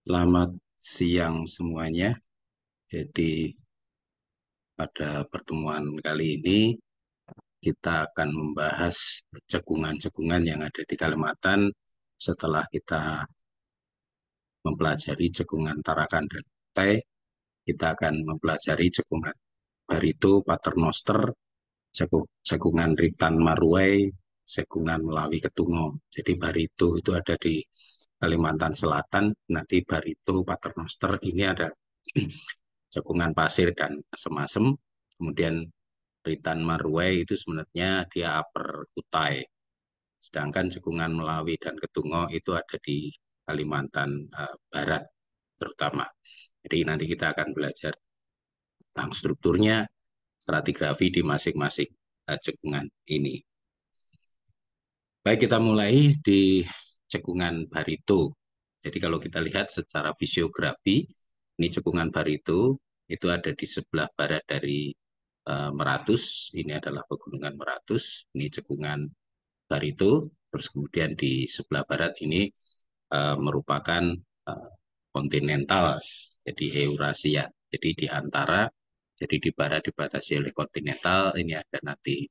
Selamat siang semuanya. Jadi pada pertemuan kali ini kita akan membahas cekungan-cekungan yang ada di Kalimantan setelah kita mempelajari cekungan Tarakan dan Kutai. Kita akan mempelajari cekungan Barito, Paternoster, cekungan Ritan Maruai, cekungan Melawi Ketungo. Jadi Barito itu ada di Kalimantan Selatan, nanti Barito, Paternoster ini ada cekungan pasir dan asem-asem. Kemudian Ritan Marwai itu sebenarnya dia upper Kutai. Sedangkan cekungan Melawi dan Ketungo itu ada di Kalimantan Barat terutama. Jadi nanti kita akan belajar tentang strukturnya, stratigrafi di masing-masing cekungan ini. Baik, kita mulai di cekungan Barito. Jadi kalau kita lihat secara fisiografi, ini cekungan Barito itu ada di sebelah barat dari Meratus. Ini adalah pegunungan Meratus. Ini cekungan Barito. Terus kemudian di sebelah barat ini merupakan kontinental, jadi Eurasia. Jadi di antara, jadi di barat dibatasi oleh kontinental, ini ada nanti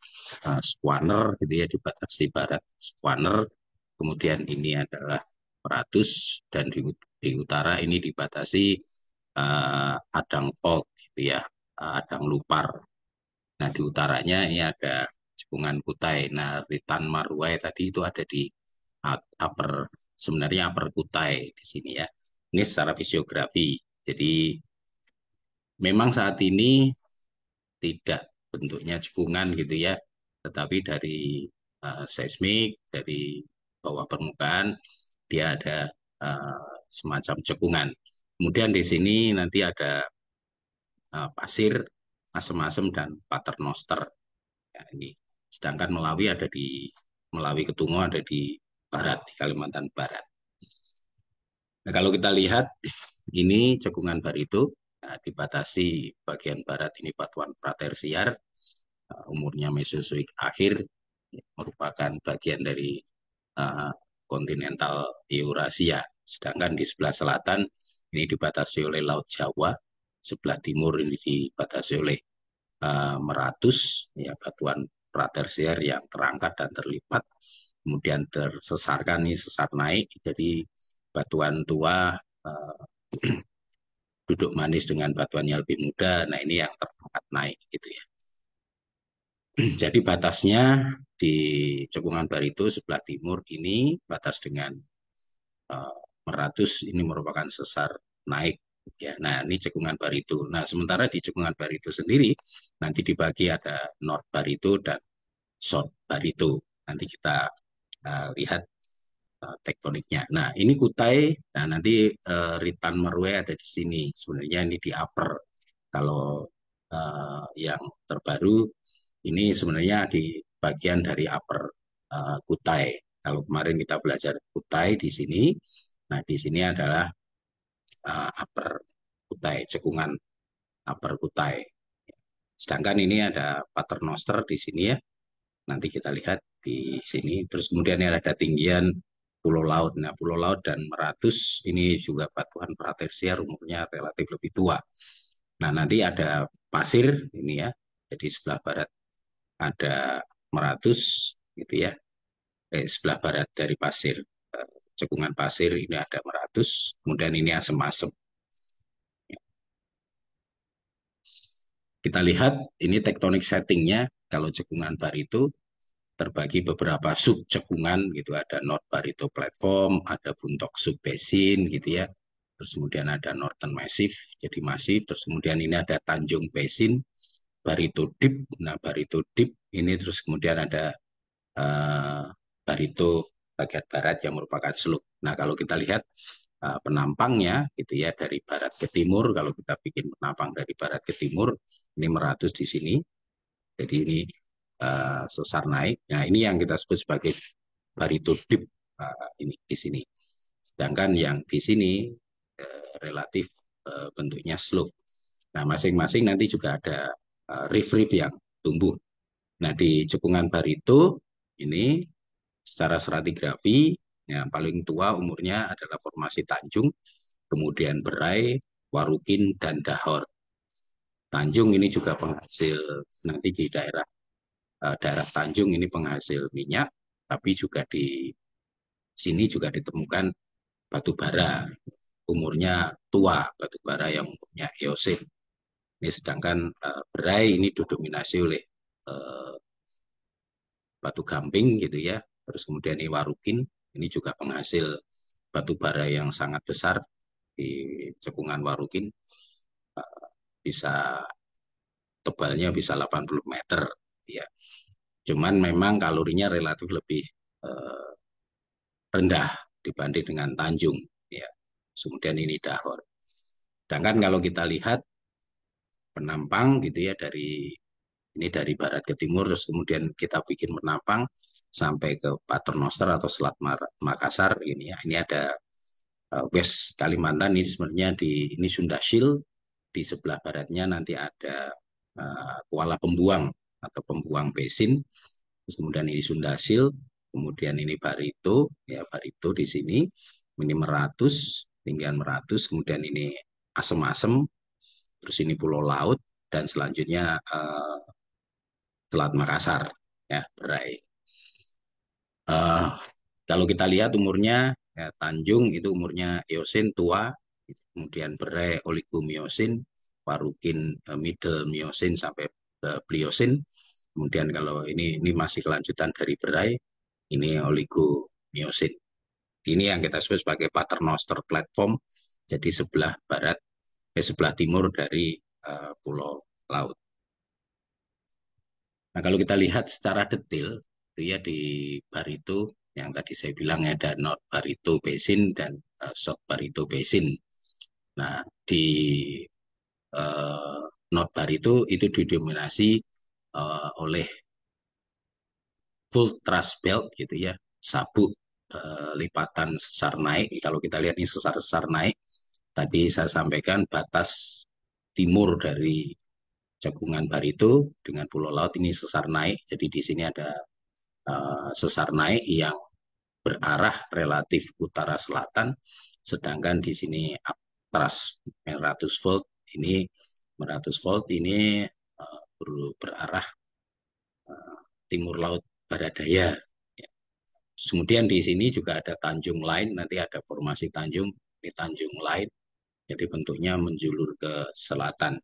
Squaner, gitu ya, dibatasi barat Squaner. Kemudian ini adalah Meratus dan di utara ini dibatasi Adang Fault, gitu ya, Adang Lupar. Nah, di utaranya ini ada cekungan Kutai. Nah, Ritan Marwai tadi itu ada di upper, sebenarnya upper Kutai di sini ya. Ini secara fisiografi. Jadi memang saat ini tidak bentuknya cekungan gitu ya, tetapi dari seismik, dari bawah permukaan, dia ada semacam cekungan. Kemudian di sini nanti ada pasir, asem-asem, dan paternoster. Ya, ini. Sedangkan Melawi Ketungo ada di barat, di Kalimantan Barat. Nah, kalau kita lihat ini cekungan Barito, nah, dibatasi bagian barat ini batuan pratersiar, umurnya Mesozoik akhir, merupakan bagian dari uh, kontinental Eurasia. Sedangkan di sebelah selatan ini dibatasi oleh Laut Jawa, sebelah timur ini dibatasi oleh Meratus, ya, batuan pratersier yang terangkat dan terlipat, kemudian tersesarkan ini sesar naik, jadi batuan tua uh, duduk manis dengan batuan yang lebih muda, nah ini yang terangkat naik gitu ya. Jadi batasnya di cekungan Barito sebelah timur ini batas dengan Meratus ini merupakan sesar naik ya. Nah, ini cekungan Barito. Nah, sementara di cekungan Barito sendiri nanti dibagi ada North Barito dan South Barito. Nanti kita lihat tektoniknya. Nah, ini Kutai. Nah, nanti Ritan Merwe ada di sini. Sebenarnya ini di upper. Kalau yang terbaru ini sebenarnya di bagian dari upper Kutai. Kalau kemarin kita belajar Kutai di sini, nah di sini adalah upper Kutai, cekungan upper Kutai. Sedangkan ini ada paternoster di sini ya. Nanti kita lihat di sini. Terus kemudian ini ada ketinggian Pulau Laut. Nah, Pulau Laut dan Meratus ini juga batuan pratersier, umurnya relatif lebih tua. Nah, nanti ada pasir ini ya. Jadi sebelah barat ada Meratus gitu ya. Sebelah barat dari pasir. Cekungan pasir ini ada Meratus, kemudian ini asem-asem. Kita lihat ini tektonik settingnya. Kalau cekungan Barito terbagi beberapa sub cekungan gitu, ada North Barito Platform, ada Buntok Sub Basin gitu ya. Terus kemudian ada Northern Massif, jadi masif. Terus kemudian ini ada Tanjung Basin, Barito Deep. Nah, Barito Deep ini terus kemudian ada Barito bagian barat yang merupakan seluk. Nah, kalau kita lihat penampangnya gitu ya, dari barat ke timur, kalau kita bikin penampang dari barat ke timur, ini Meratus di sini. Jadi ini sesar naik. Nah, ini yang kita sebut sebagai Barito Deep ini di sini. Sedangkan yang di sini relatif bentuknya slope. Nah, masing-masing nanti juga ada reef-reef yang tumbuh. Nah, di cekungan Barito ini secara stratigrafi yang paling tua umurnya adalah formasi Tanjung, kemudian Berai, Warukin, dan Dahor. Tanjung ini juga penghasil nanti di daerah Tanjung ini penghasil minyak, tapi juga di sini juga ditemukan batu bara umurnya tua, batu bara yang umurnya Eosin. Ini sedangkan Berai ini didominasi oleh uh, batu gamping gitu ya. Terus kemudian Iwarukin ini juga penghasil batu bara yang sangat besar di cekungan Warukin, bisa tebalnya bisa 80 meter ya. Cuman memang kalorinya relatif lebih uh, rendah dibanding dengan Tanjung ya. Kemudian ini Dahor. Sedangkan kalau kita lihat penampang gitu ya dari barat ke timur, terus kemudian kita bikin penampang sampai ke Paternoster atau Selat Makassar ini ya. Ini ada West Kalimantan, ini sebenarnya ini Sunda Shield, di sebelah baratnya nanti ada Kuala Pembuang atau Pembuang Basin, terus kemudian ini Sunda Shield, kemudian ini Barito ya, Barito di sini, ini Meratus, tinggian Meratus, kemudian ini Asem-Asem, terus ini Pulau Laut, dan selanjutnya Selat Makassar ya, Berai. Uh, Kalau kita lihat umurnya ya, Tanjung itu umurnya Eosin tua, kemudian Berai Oligomiosin, Warukin Middle Miosin sampai Pliocene. Kemudian kalau ini masih kelanjutan dari Berai, ini Oligomiosin. Ini yang kita sebut sebagai Paternoster Platform, jadi sebelah timur dari Pulau Laut. Nah, kalau kita lihat secara detail, itu ya di Barito, yang tadi saya bilang ada North Barito Basin dan South Barito Basin. Nah, di uh, North Barito itu didominasi oleh full thrust belt gitu ya, sabuk lipatan sesar naik. Kalau kita lihat ini sesar-sesar naik, tadi saya sampaikan batas timur dari Cekungan Barito dengan Pulau Laut ini sesar naik. Jadi di sini ada sesar naik yang berarah relatif utara selatan, sedangkan di sini upthrust 100 volt ini 100 volt ini berarah timur laut barat daya. Kemudian di sini juga ada Tanjung lain, nanti ada formasi Tanjung, ini Tanjung lain, jadi bentuknya menjulur ke selatan.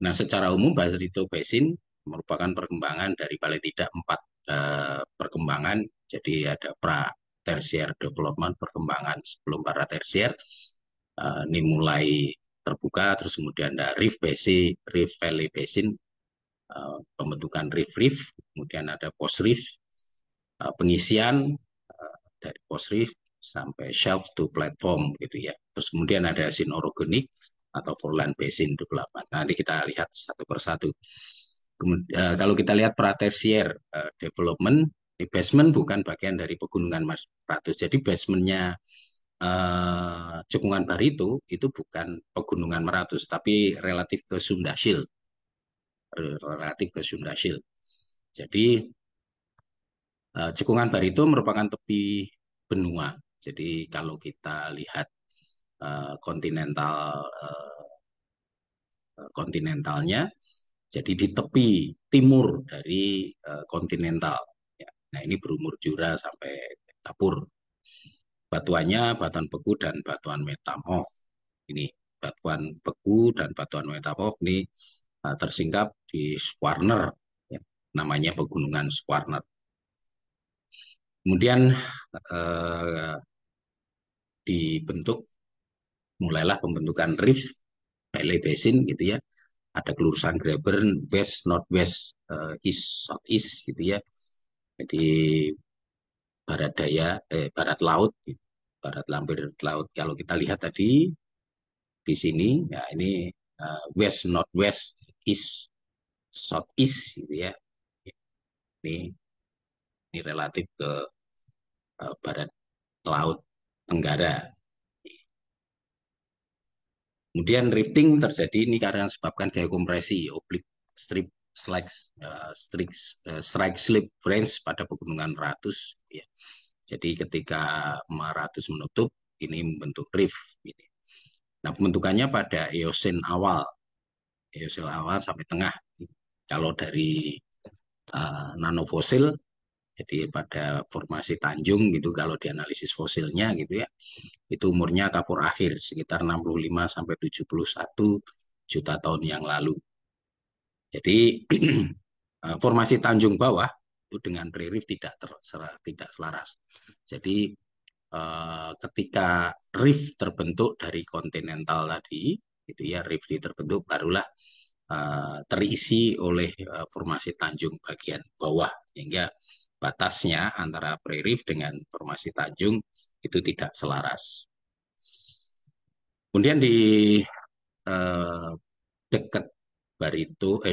Nah, secara umum Barito Basin merupakan perkembangan dari paling tidak 4 perkembangan. Jadi ada pra tersier development, perkembangan sebelum para tersier. Ini mulai terbuka, terus kemudian ada Rift Valley Basin, pembentukan reef, kemudian ada post reef, pengisian dari post reef sampai shelf to platform gitu ya. Terus kemudian ada sinorogenic atau foreland basin development. Nanti kita lihat satu persatu. Kemudian, kalau kita lihat pratersier development, di basement bukan bagian dari pegunungan Mas Ratus. Jadi basementnya Cekungan Barito itu bukan pegunungan Meratus, tapi relatif ke Sunda Shield. Relatif ke Sunda Shield. Jadi Cekungan Barito merupakan tepi benua. Jadi kalau kita lihat kontinentalnya, jadi di tepi timur dari kontinental. Ya. Nah ini berumur jura sampai kapur. Batuannya batuan beku dan batuan metamorf. Ini batuan beku dan batuan metamorf ini tersingkap di Squarner, ya. Namanya pegunungan Squarner. Kemudian dibentuk, mulailah pembentukan reef, Valley Basin gitu ya. Ada kelurusan Graben, West, Northwest, East, Southeast gitu ya. Jadi barat laut, gitu. Barat lampir laut. Kalau kita lihat tadi di sini, ya ini West, Northwest, East, Southeast gitu ya. Ini, ini relatif ke barat laut Tenggara. Kemudian rifting terjadi ini karena disebabkan gaya kompresi oblique strip strike slip range pada pegunungan Ratus. Ya. Jadi ketika Meratus menutup, ini membentuk rift. Nah, pembentukannya pada Eosin awal sampai tengah. Kalau dari nanofosil, jadi pada formasi Tanjung gitu, kalau dianalisis fosilnya gitu ya, itu umurnya kapur akhir sekitar 65 sampai 71 juta tahun yang lalu. Jadi formasi Tanjung bawah itu dengan pre-rift tidak selaras. Jadi ketika rift terbentuk dari kontinental tadi, gitu ya, rift terbentuk barulah terisi oleh formasi Tanjung bagian bawah, sehingga batasnya antara pre-rift dengan formasi Tanjung itu tidak selaras. Kemudian di eh, dekat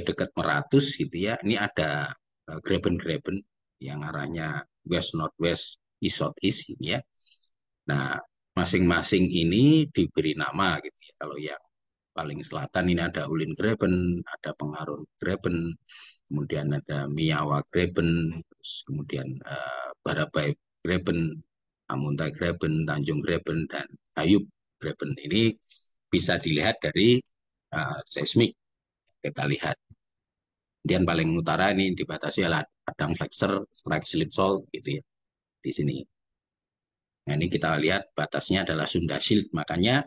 dekat Meratus gitu ya, ini ada graben-graben yang arahnya west northwest east southeast ini ya. Nah, masing-masing ini diberi nama gitu ya. Kalau yang paling selatan ini ada Ulin Graben, ada Pengarun Graben, kemudian ada Miyawa Graben, terus kemudian Barabai Graben, Amuntai Graben, Tanjung Graben, dan Ayub Graben. Ini bisa dilihat dari seismik kita lihat. Kemudian paling utara ini dibatasi oleh Padang Flexer, Strike Slip Fault gitu ya di sini. Nah, ini kita lihat batasnya adalah Sunda Shield, makanya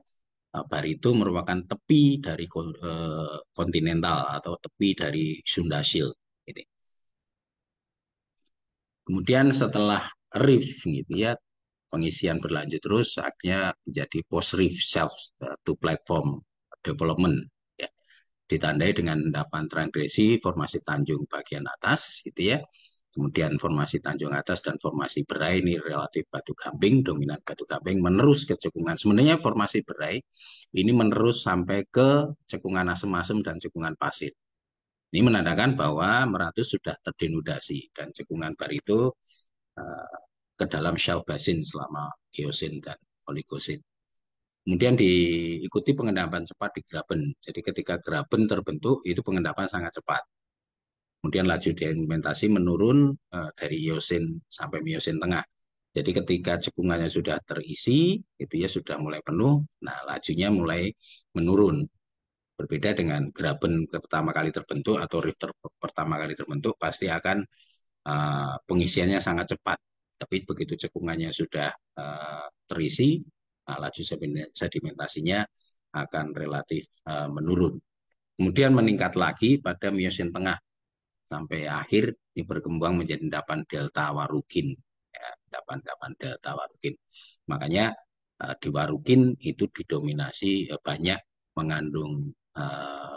Barito merupakan tepi dari kontinental atau tepi dari Sunda Shield. Gitu. Kemudian setelah reef gitu ya, pengisian berlanjut terus, akhirnya menjadi post reef self to platform development. Ya. Ditandai dengan endapan transgresi formasi Tanjung bagian atas, gitu ya. Kemudian formasi Tanjung atas dan formasi Berai ini relatif batu gamping, dominan batu gamping, menerus ke cekungan. Sebenarnya formasi Berai ini menerus sampai ke cekungan asem-asem dan cekungan pasir. Ini menandakan bahwa Meratus sudah terdenudasi dan cekungan Barito ke dalam shell basin selama Eosin dan Oligosin. Kemudian diikuti pengendapan cepat di Graben. Jadi ketika Graben terbentuk, itu pengendapan sangat cepat. Kemudian laju sedimentasi menurun dari Eosin sampai Miosin tengah. Jadi ketika cekungannya sudah terisi, itu ya sudah mulai penuh, nah lajunya mulai menurun. Berbeda dengan Graben pertama kali terbentuk atau rift pertama kali terbentuk, pasti akan pengisiannya sangat cepat. Tapi begitu cekungannya sudah terisi, laju sedimentasinya akan relatif menurun. Kemudian meningkat lagi pada Miosin tengah sampai akhir ini berkembang menjadi endapan delta Warukin. Ya, endapan delta Warukin. Makanya di Warukin itu didominasi banyak mengandung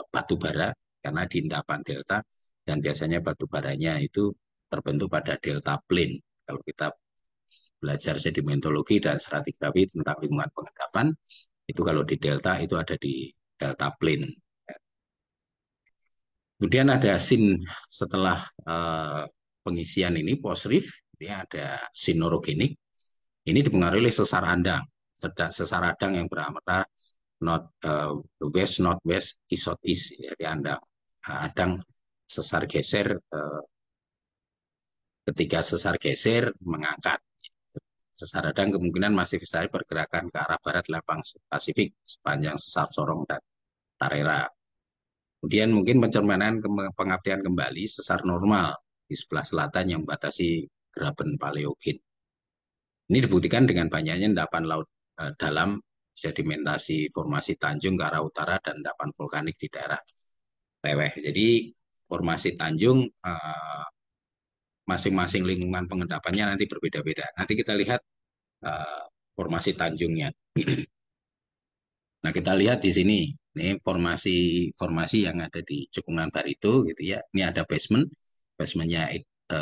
batu bara karena di endapan delta, dan biasanya batu baranya itu terbentuk pada delta plane. Kalau kita belajar sedimentologi dan stratigrafi tentang lingkungan pengendapan, itu kalau di delta itu ada di delta plane. Kemudian ada scene setelah pengisian ini post reef, ya ada sinorogenik. Ini dipengaruhi oleh sesar andang, sesar andang yang berarah west northwest east southeast dari andang. Andang sesar geser, ketika sesar geser mengangkat. Sesar andang kemungkinan masih bisa pergerakan ke arah barat lapang Pasifik sepanjang sesar Sorong dan Tarera. Kemudian mungkin pencermanan pengertian kembali sesar normal di sebelah selatan yang membatasi Graben Paleogen. Ini dibuktikan dengan banyaknya endapan laut dalam sedimentasi formasi Tanjung ke arah utara dan endapan vulkanik di daerah Teweh. Jadi formasi Tanjung masing-masing lingkungan pengendapannya nanti berbeda-beda. Nanti kita lihat formasi Tanjungnya. Nah, kita lihat di sini, ini formasi yang ada di cekungan Barito gitu ya. Ini ada basementnya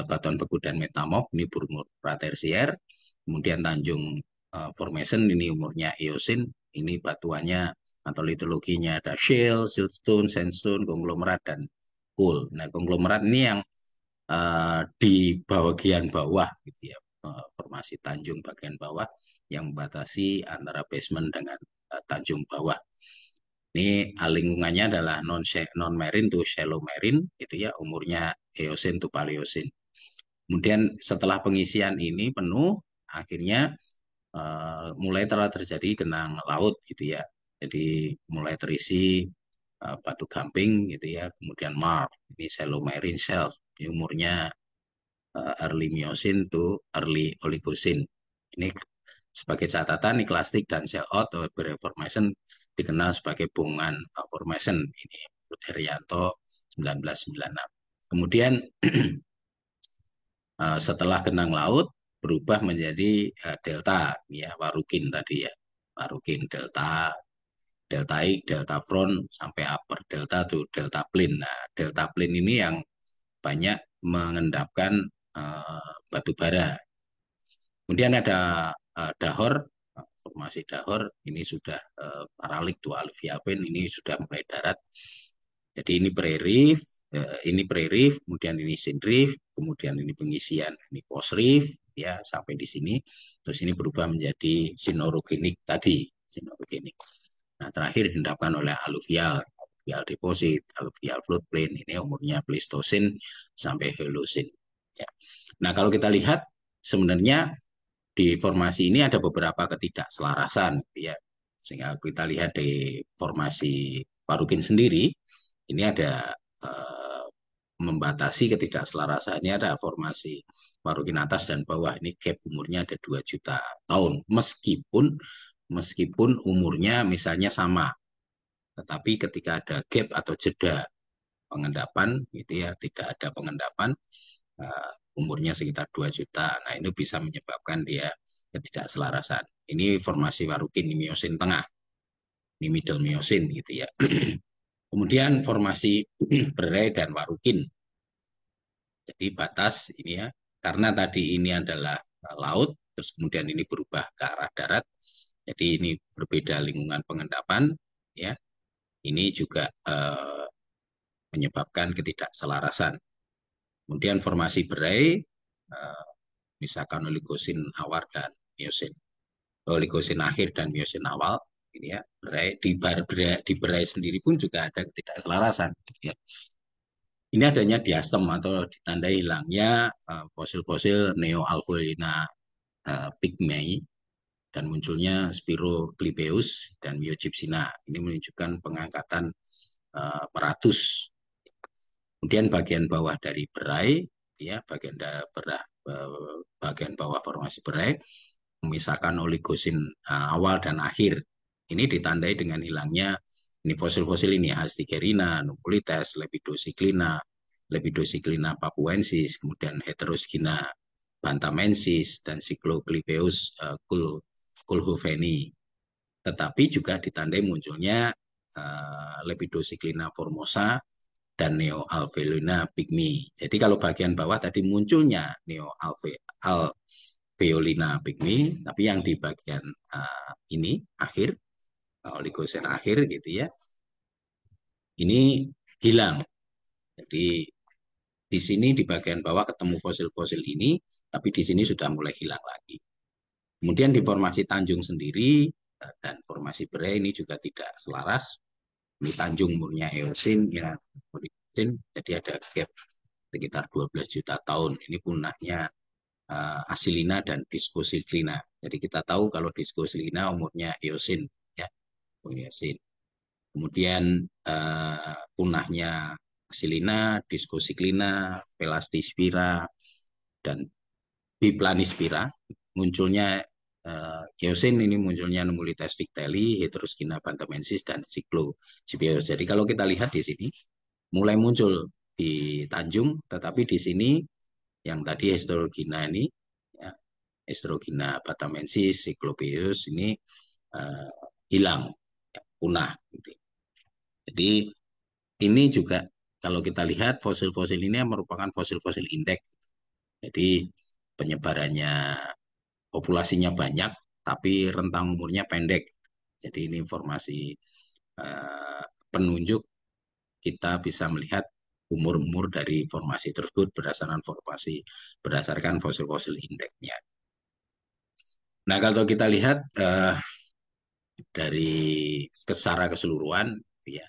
batuan beku dan metamorf, ini berumur pratersier. Kemudian Tanjung Formation, ini umurnya Eosin, ini batuannya atau litologinya ada shale, siltstone, sandstone, konglomerat, dan coal. Nah, konglomerat ini yang di bagian bawah gitu ya, formasi Tanjung bagian bawah yang membatasi antara basement dengan Tanjung bawah. Ini lingkungannya adalah non marine to shallow marine gitu ya, umurnya Eosin to Paleosin. Kemudian setelah pengisian ini penuh, akhirnya mulai telah terjadi genang laut gitu ya. Jadi mulai terisi batu gamping gitu ya, kemudian marl, ini shallow marine shelf, ini umurnya early Miocene to early Oligocene. Ini sebagai catatan, niklastik dan shell out atau barrier formation dikenal sebagai bongkan formation. Ini menurut Herianto 1996. Kemudian setelah genang laut berubah menjadi delta, ya Warukin tadi ya, Warukin delta, deltaik, delta front sampai upper delta tuh delta plain. Nah, delta plain ini yang banyak mengendapkan batu bara. Kemudian ada dahor, formasi dahor ini sudah paralik tuh aluvia plain ini sudah mulai darat. Jadi ini pre-reef, kemudian ini synreef, kemudian ini pengisian, ini post-reef, ya sampai di sini. Terus ini berubah menjadi sinorogenik tadi, sinorogenik. Nah, terakhir diendapkan oleh aluvial deposit, aluvial floodplain. Ini umurnya Pleistocene sampai Holocene. Ya. Nah, kalau kita lihat sebenarnya di formasi ini ada beberapa ketidakselarasan, ya. Sehingga kita lihat di formasi Warukin sendiri, ini ada membatasi ketidakselarasannya, ada formasi Warukin atas dan bawah. Ini gap umurnya ada 2 juta tahun. Meskipun umurnya misalnya sama, tetapi ketika ada gap atau jeda pengendapan, gitu ya, tidak ada pengendapan, umurnya sekitar 2 juta. Nah, itu bisa menyebabkan dia ketidakselarasan. Ini formasi Warukin, ini Miocene tengah, ini middle Miocene gitu ya. Kemudian formasi Berai dan Warukin. Jadi batas ini ya, karena tadi ini adalah laut, terus kemudian ini berubah ke arah darat. Jadi ini berbeda lingkungan pengendapan, ya. Ini juga menyebabkan ketidakselarasan. Kemudian formasi Berai, misalkan Oligocene awal dan Miocene, Oligocene akhir dan Miocene awal, ini ya. Di Berai sendiri pun juga ada ketidakselarasan, ya. Ini adanya diastem atau ditandai hilangnya fosil-fosil Neoalveolina pygmei dan munculnya Spiroclipeus dan Myogypsina. Ini menunjukkan pengangkatan peratus. Kemudian bagian bawah dari berai, ya bagian bawah formasi berai, memisahkan Oligocene awal dan akhir. Ini ditandai dengan hilangnya ini fosil-fosil ini, Astigerina, Numulites, Lepidosiklina papuensis, kemudian Heterosgina bantamensis, dan Cycloclipeus kulhoveni. Tetapi juga ditandai munculnya Lepidosiklina formosa dan Neoalveolina pygmi. Jadi kalau bagian bawah tadi munculnya Neoalveolina pygmi, tapi yang di bagian ini akhir, Oligocene akhir gitu ya, ini hilang. Jadi di sini di bagian bawah ketemu fosil-fosil ini, tapi di sini sudah mulai hilang lagi. Kemudian di formasi Tanjung sendiri dan formasi Berai ini juga tidak selaras. Ini Tanjung umurnya Eosin, ya Oligocene, jadi ada gap sekitar 12 juta tahun. Ini punahnya Asilina dan Discosilina. Jadi kita tahu kalau Discosilina umurnya Eosin, ya Eosin. Kemudian punahnya Silina, Discosiklina, Pelastispira, dan Biplanispira. Munculnya Eosin ini munculnya Numulites victelli, Heterosgina bantamensis, dan Cyclocipieus. Jadi kalau kita lihat di sini, mulai muncul di Tanjung, tetapi di sini yang tadi Heterogina ini, ya, Heterogina bantamensis, Cyclopieus ini hilang, ya, punah. Gitu. Jadi ini juga kalau kita lihat fosil-fosil ini merupakan fosil-fosil indeks. Jadi penyebarannya populasinya banyak, tapi rentang umurnya pendek. Jadi ini informasi penunjuk kita bisa melihat umur-umur dari formasi tersebut berdasarkan fosil-fosil indeksnya. Nah, kalau kita lihat dari secara keseluruhan, ya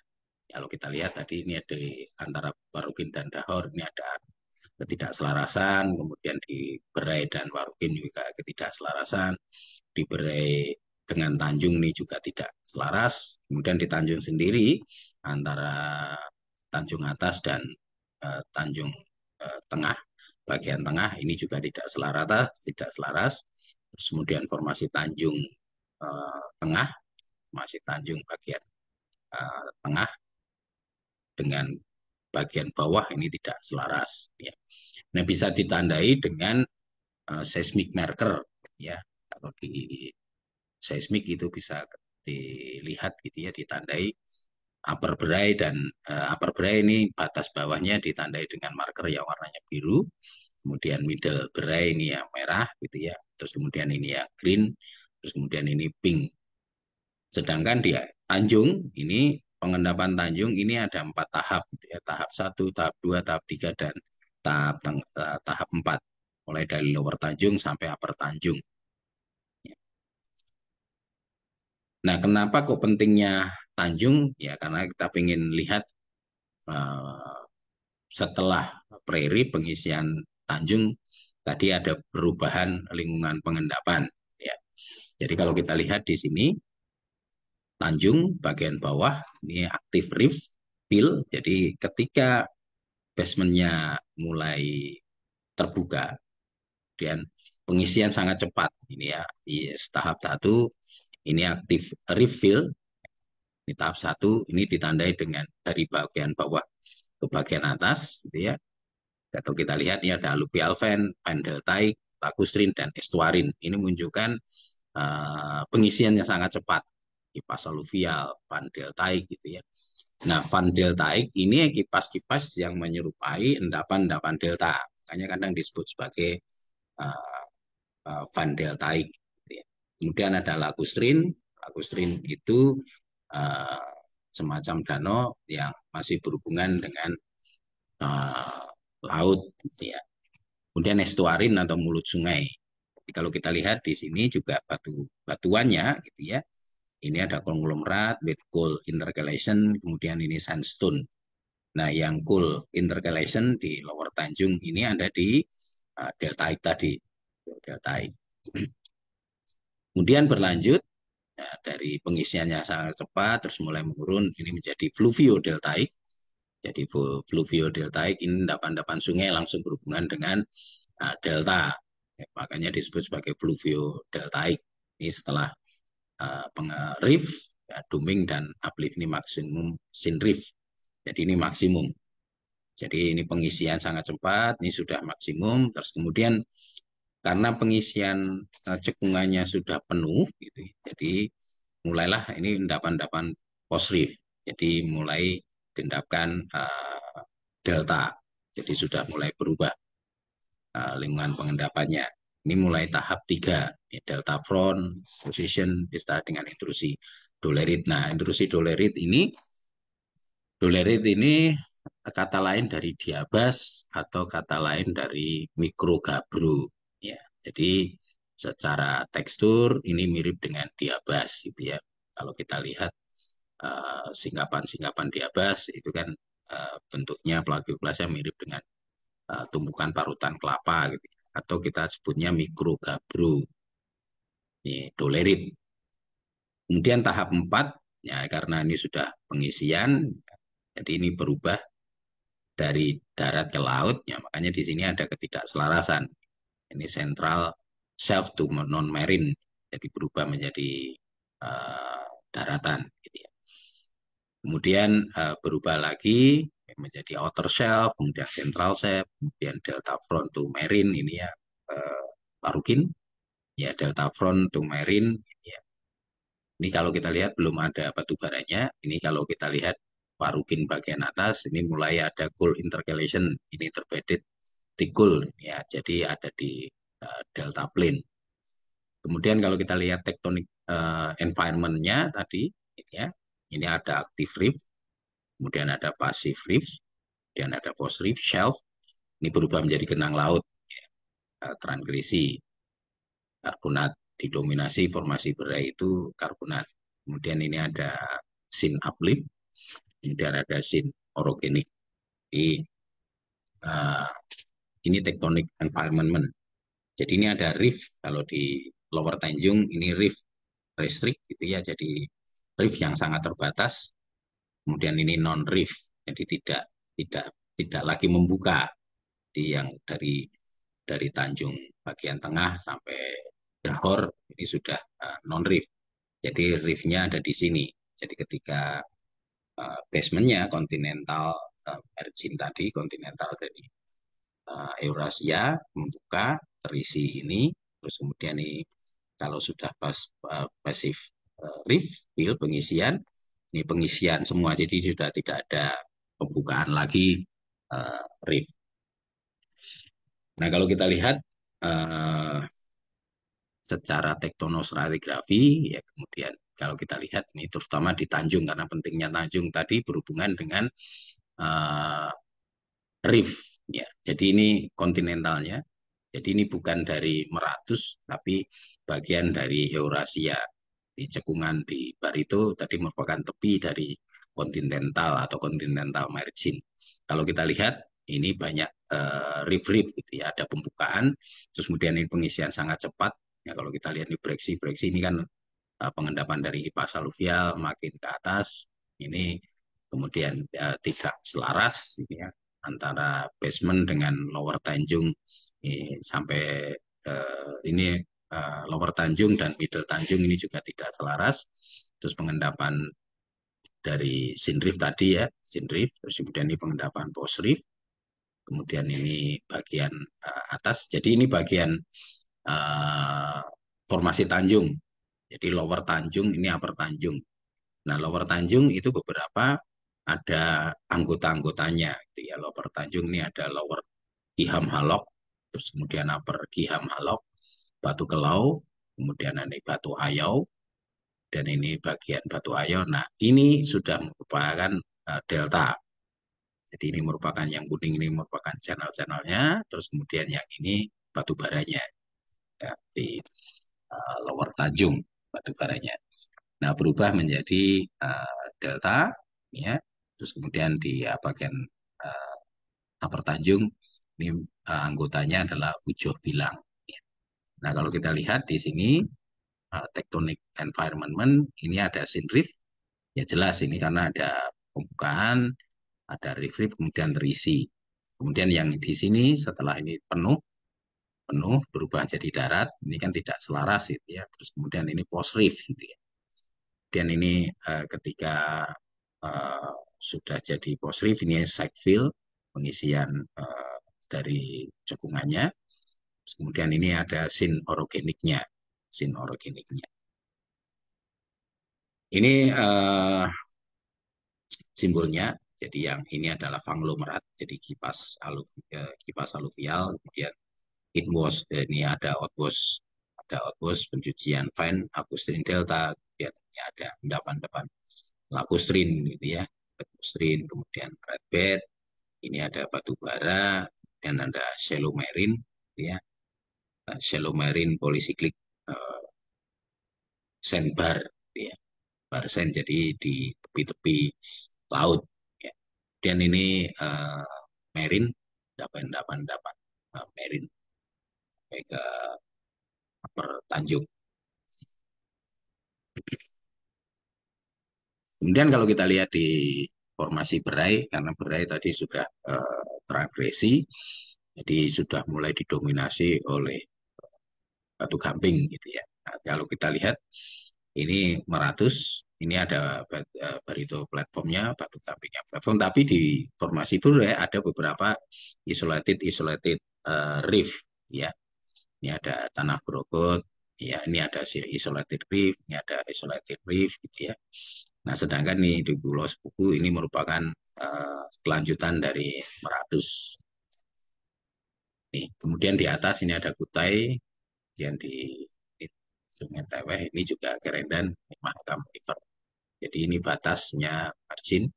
kalau kita lihat tadi ini ada antara Warukin dan Dahor, ini ada ketidakselarasan, kemudian di Berai dan Warukin juga ketidakselarasan, di Berai dengan Tanjung ini juga tidak selaras, kemudian di Tanjung sendiri antara Tanjung atas dan Tanjung tengah, bagian tengah ini juga tidak selaras. Terus kemudian formasi Tanjung tengah, formasi Tanjung bagian tengah dengan bagian bawah ini tidak selaras. Ya. Nah, bisa ditandai dengan seismic marker, ya. Kalau di seismik itu bisa dilihat gitu ya, ditandai upper Berai dan upper Berai ini batas bawahnya ditandai dengan marker yang warnanya biru, kemudian middle Berai ini yang merah gitu ya, terus kemudian ini ya green, terus kemudian ini pink. Sedangkan di Tanjung ini pengendapan Tanjung ini ada 4 tahap gitu ya, tahap 1, tahap 2, tahap 3 dan tahap 4, mulai dari lower Tanjung sampai upper Tanjung. Nah, kenapa kok pentingnya Tanjung? Ya, karena kita ingin lihat uh, setelah prairie pengisian Tanjung tadi ada perubahan lingkungan pengendapan. Ya, jadi kalau kita lihat di sini Tanjung bagian bawah ini aktif rift fill. Jadi ketika basementnya mulai terbuka, dan pengisian sangat cepat. Ini ya, di tahap 1 ini aktif refill. Di tahap 1 ini ditandai dengan dari bagian bawah ke bagian atas, gitu ya. Kalau kita lihat ini ada alluvial vein, pendeltaik, lagustrin, dan estuarin. Ini menunjukkan pengisiannya sangat cepat. Kipas aluvial, pandeltaik gitu ya. Nah, pandeltaik ini kipas-kipas yang menyerupai endapan-endapan delta. Makanya kadang disebut sebagai uh, pandeltaik. Gitu ya. Kemudian ada lagustrin. Lagustrin itu uh, semacam danau yang masih berhubungan dengan uh, laut, gitu ya. Kemudian estuarin atau mulut sungai. Jadi kalau kita lihat di sini juga batuannya, gitu ya. Ini ada konglomerat, with coal intercalation, kemudian ini sandstone. Nah, yang coal intercalation di Lower Tanjung ini ada di deltaik tadi, deltaik. Kemudian berlanjut ya, dari pengisiannya sangat cepat, terus mulai menurun, ini menjadi fluvio deltaik. Jadi fluvio deltaik ini endapan-endapan sungai langsung berhubungan dengan delta. Ya, makanya disebut sebagai fluvio deltaik. Ini setelah reef, ya, dooming dan uplift ini maksimum sin reef. Jadi ini maksimum. Jadi ini pengisian sangat cepat, ini sudah maksimum. Terus kemudian karena pengisian cekungannya sudah penuh, gitu, jadi mulailah ini endapan-endapan post reef. Jadi mulai diendapkan delta. Jadi sudah mulai berubah lingkungan pengendapannya. Ini mulai tahap 3, ya, delta front, position, bisa dengan intrusi dolerit. Nah, intrusi dolerit ini kata lain dari diabas atau kata lain dari mikrogabro. Ya, jadi secara tekstur ini mirip dengan diabas, gitu ya. Kalau kita lihat singkapan-singkapan diabas itu kan bentuknya plagioklasnya mirip dengan tumpukan parutan kelapa gitu. Atau kita sebutnya mikrogabro, ini dolerit. Kemudian tahap 4 ya karena ini sudah pengisian, jadi ini berubah dari darat ke laut, ya makanya di sini ada ketidakselarasan. Ini central self to non marine, jadi berubah menjadi daratan, gitu ya. Kemudian berubah lagi menjadi outer shelf, kemudian central shelf, kemudian delta front to marine ini ya Marukin, ya delta front to marine. Ya. Ini kalau kita lihat belum ada batu baranya. Ini kalau kita lihat Warukin bagian atas, ini mulai ada coal intercalation, ini terbedded tikul, ya. Jadi ada di delta plane. Kemudian kalau kita lihat tektonik environment-nya tadi, ini ya, ini ada active reef, kemudian ada passive reef, kemudian ada post reef, shelf. Ini berubah menjadi genang laut, ya, transgresi, karbonat, didominasi formasi berai itu karbonat. Kemudian ini ada sin uplift, kemudian ada sin orogenik. Jadi, uh, ini tectonic environment. Jadi ini ada reef, kalau di Lower Tanjung ini reef restrict gitu ya, jadi reef yang sangat terbatas. Kemudian ini non reef, jadi tidak tidak lagi membuka di yang dari Tanjung bagian tengah sampai Johor ini sudah non reef. Jadi reefnya ada di sini. Jadi ketika basementnya kontinental margin tadi, kontinental dari Eurasia membuka terisi ini, terus kemudian ini kalau sudah pas passive reef fill pengisian, ini pengisian semua, jadi sudah tidak ada pembukaan lagi reef. Nah kalau kita lihat uh, secara tektonostratigrafi, ya kemudian kalau kita lihat ini terutama di Tanjung, karena pentingnya Tanjung tadi berhubungan dengan uh, reef, ya. Jadi ini kontinentalnya. Jadi ini bukan dari Meratus, tapi bagian dari Eurasia. Di cekungan di Barito tadi merupakan tepi dari kontinental atau kontinental margin. Kalau kita lihat ini banyak reef-reef gitu ya, ada pembukaan, terus kemudian ini pengisian sangat cepat. Ya, kalau kita lihat di breksi ini kan pengendapan dari IPAS aluvial makin ke atas, ini kemudian tidak selaras ini ya, antara basement dengan lower Tanjung ini, sampai ini lower Tanjung dan middle Tanjung ini juga tidak selaras. Terus pengendapan dari Sinrif tadi ya, Sinrif, terus kemudian ini pengendapan Posrif, kemudian ini bagian atas. Jadi ini bagian uh, formasi Tanjung. Jadi lower Tanjung, ini upper Tanjung. Nah, Lower Tanjung itu beberapa ada anggota-anggotanya gitu ya. Lower Tanjung ini ada Lower Giham Halok, terus kemudian Upper Giham Halok, Batu Kelau, kemudian ini Batu Ayau, dan ini bagian Batu Ayau. Nah, ini sudah merupakan delta. Jadi ini merupakan yang kuning ini merupakan channel-channelnya, terus kemudian yang ini batu baranya ya, di Lower Tanjung batu baranya. Nah, berubah menjadi delta, ya. Terus kemudian di bagian uh, Upper Tanjung ini anggotanya adalah Ujoh Bilang. Ya. Nah, kalau kita lihat di sini tectonic environment ini ada sinrif, ya jelas ini karena ada pembukaan, ada riff-riff, kemudian terisi. Kemudian yang di sini setelah ini penuh penuh berubah jadi darat, ini kan tidak selaras gitu ya. Terus kemudian ini post reef gitu ya. Dan ini ketika uh, sudah jadi post reef ini side fill pengisian dari cekungannya. Terus kemudian ini ada sin orogeniknya. Ini simbolnya. Jadi yang ini adalah konglomerat, jadi kipas aluvial. Kemudian inwash, ini ada outwash pencucian fine Agustin Delta. Kemudian ini ada endapan-endapan lagustrin gitu ya, lagustrin, kemudian red bed, ini ada batu bara, dan ada shallow marine, gitu ya, shallow marine polycyclic uh, sandbar, gitu ya, bar sand jadi di tepi-tepi laut. Ya. Dan ini marine, dapan-dapan marine sampai ke Upper Tanjung. Kemudian kalau kita lihat di formasi berai, karena berai tadi sudah teragresi, jadi sudah mulai didominasi oleh batu gamping gitu ya. Nah, kalau kita lihat ini Meratus, ini ada barito platformnya, batu gampingnya platform, tapi di formasi itu ada beberapa isolated isolated reef ya. Ini ada tanah Grogot, ya ini ada isolated reef, ini ada isolated reef gitu ya. Nah, sedangkan nih di Pulau Sepuku ini merupakan kelanjutan dari Meratus. Nih, kemudian di atas ini ada Kutai, kemudian di Sungai Teweh ini juga Kerendan, Mahakam River. Jadi ini batasnya margin,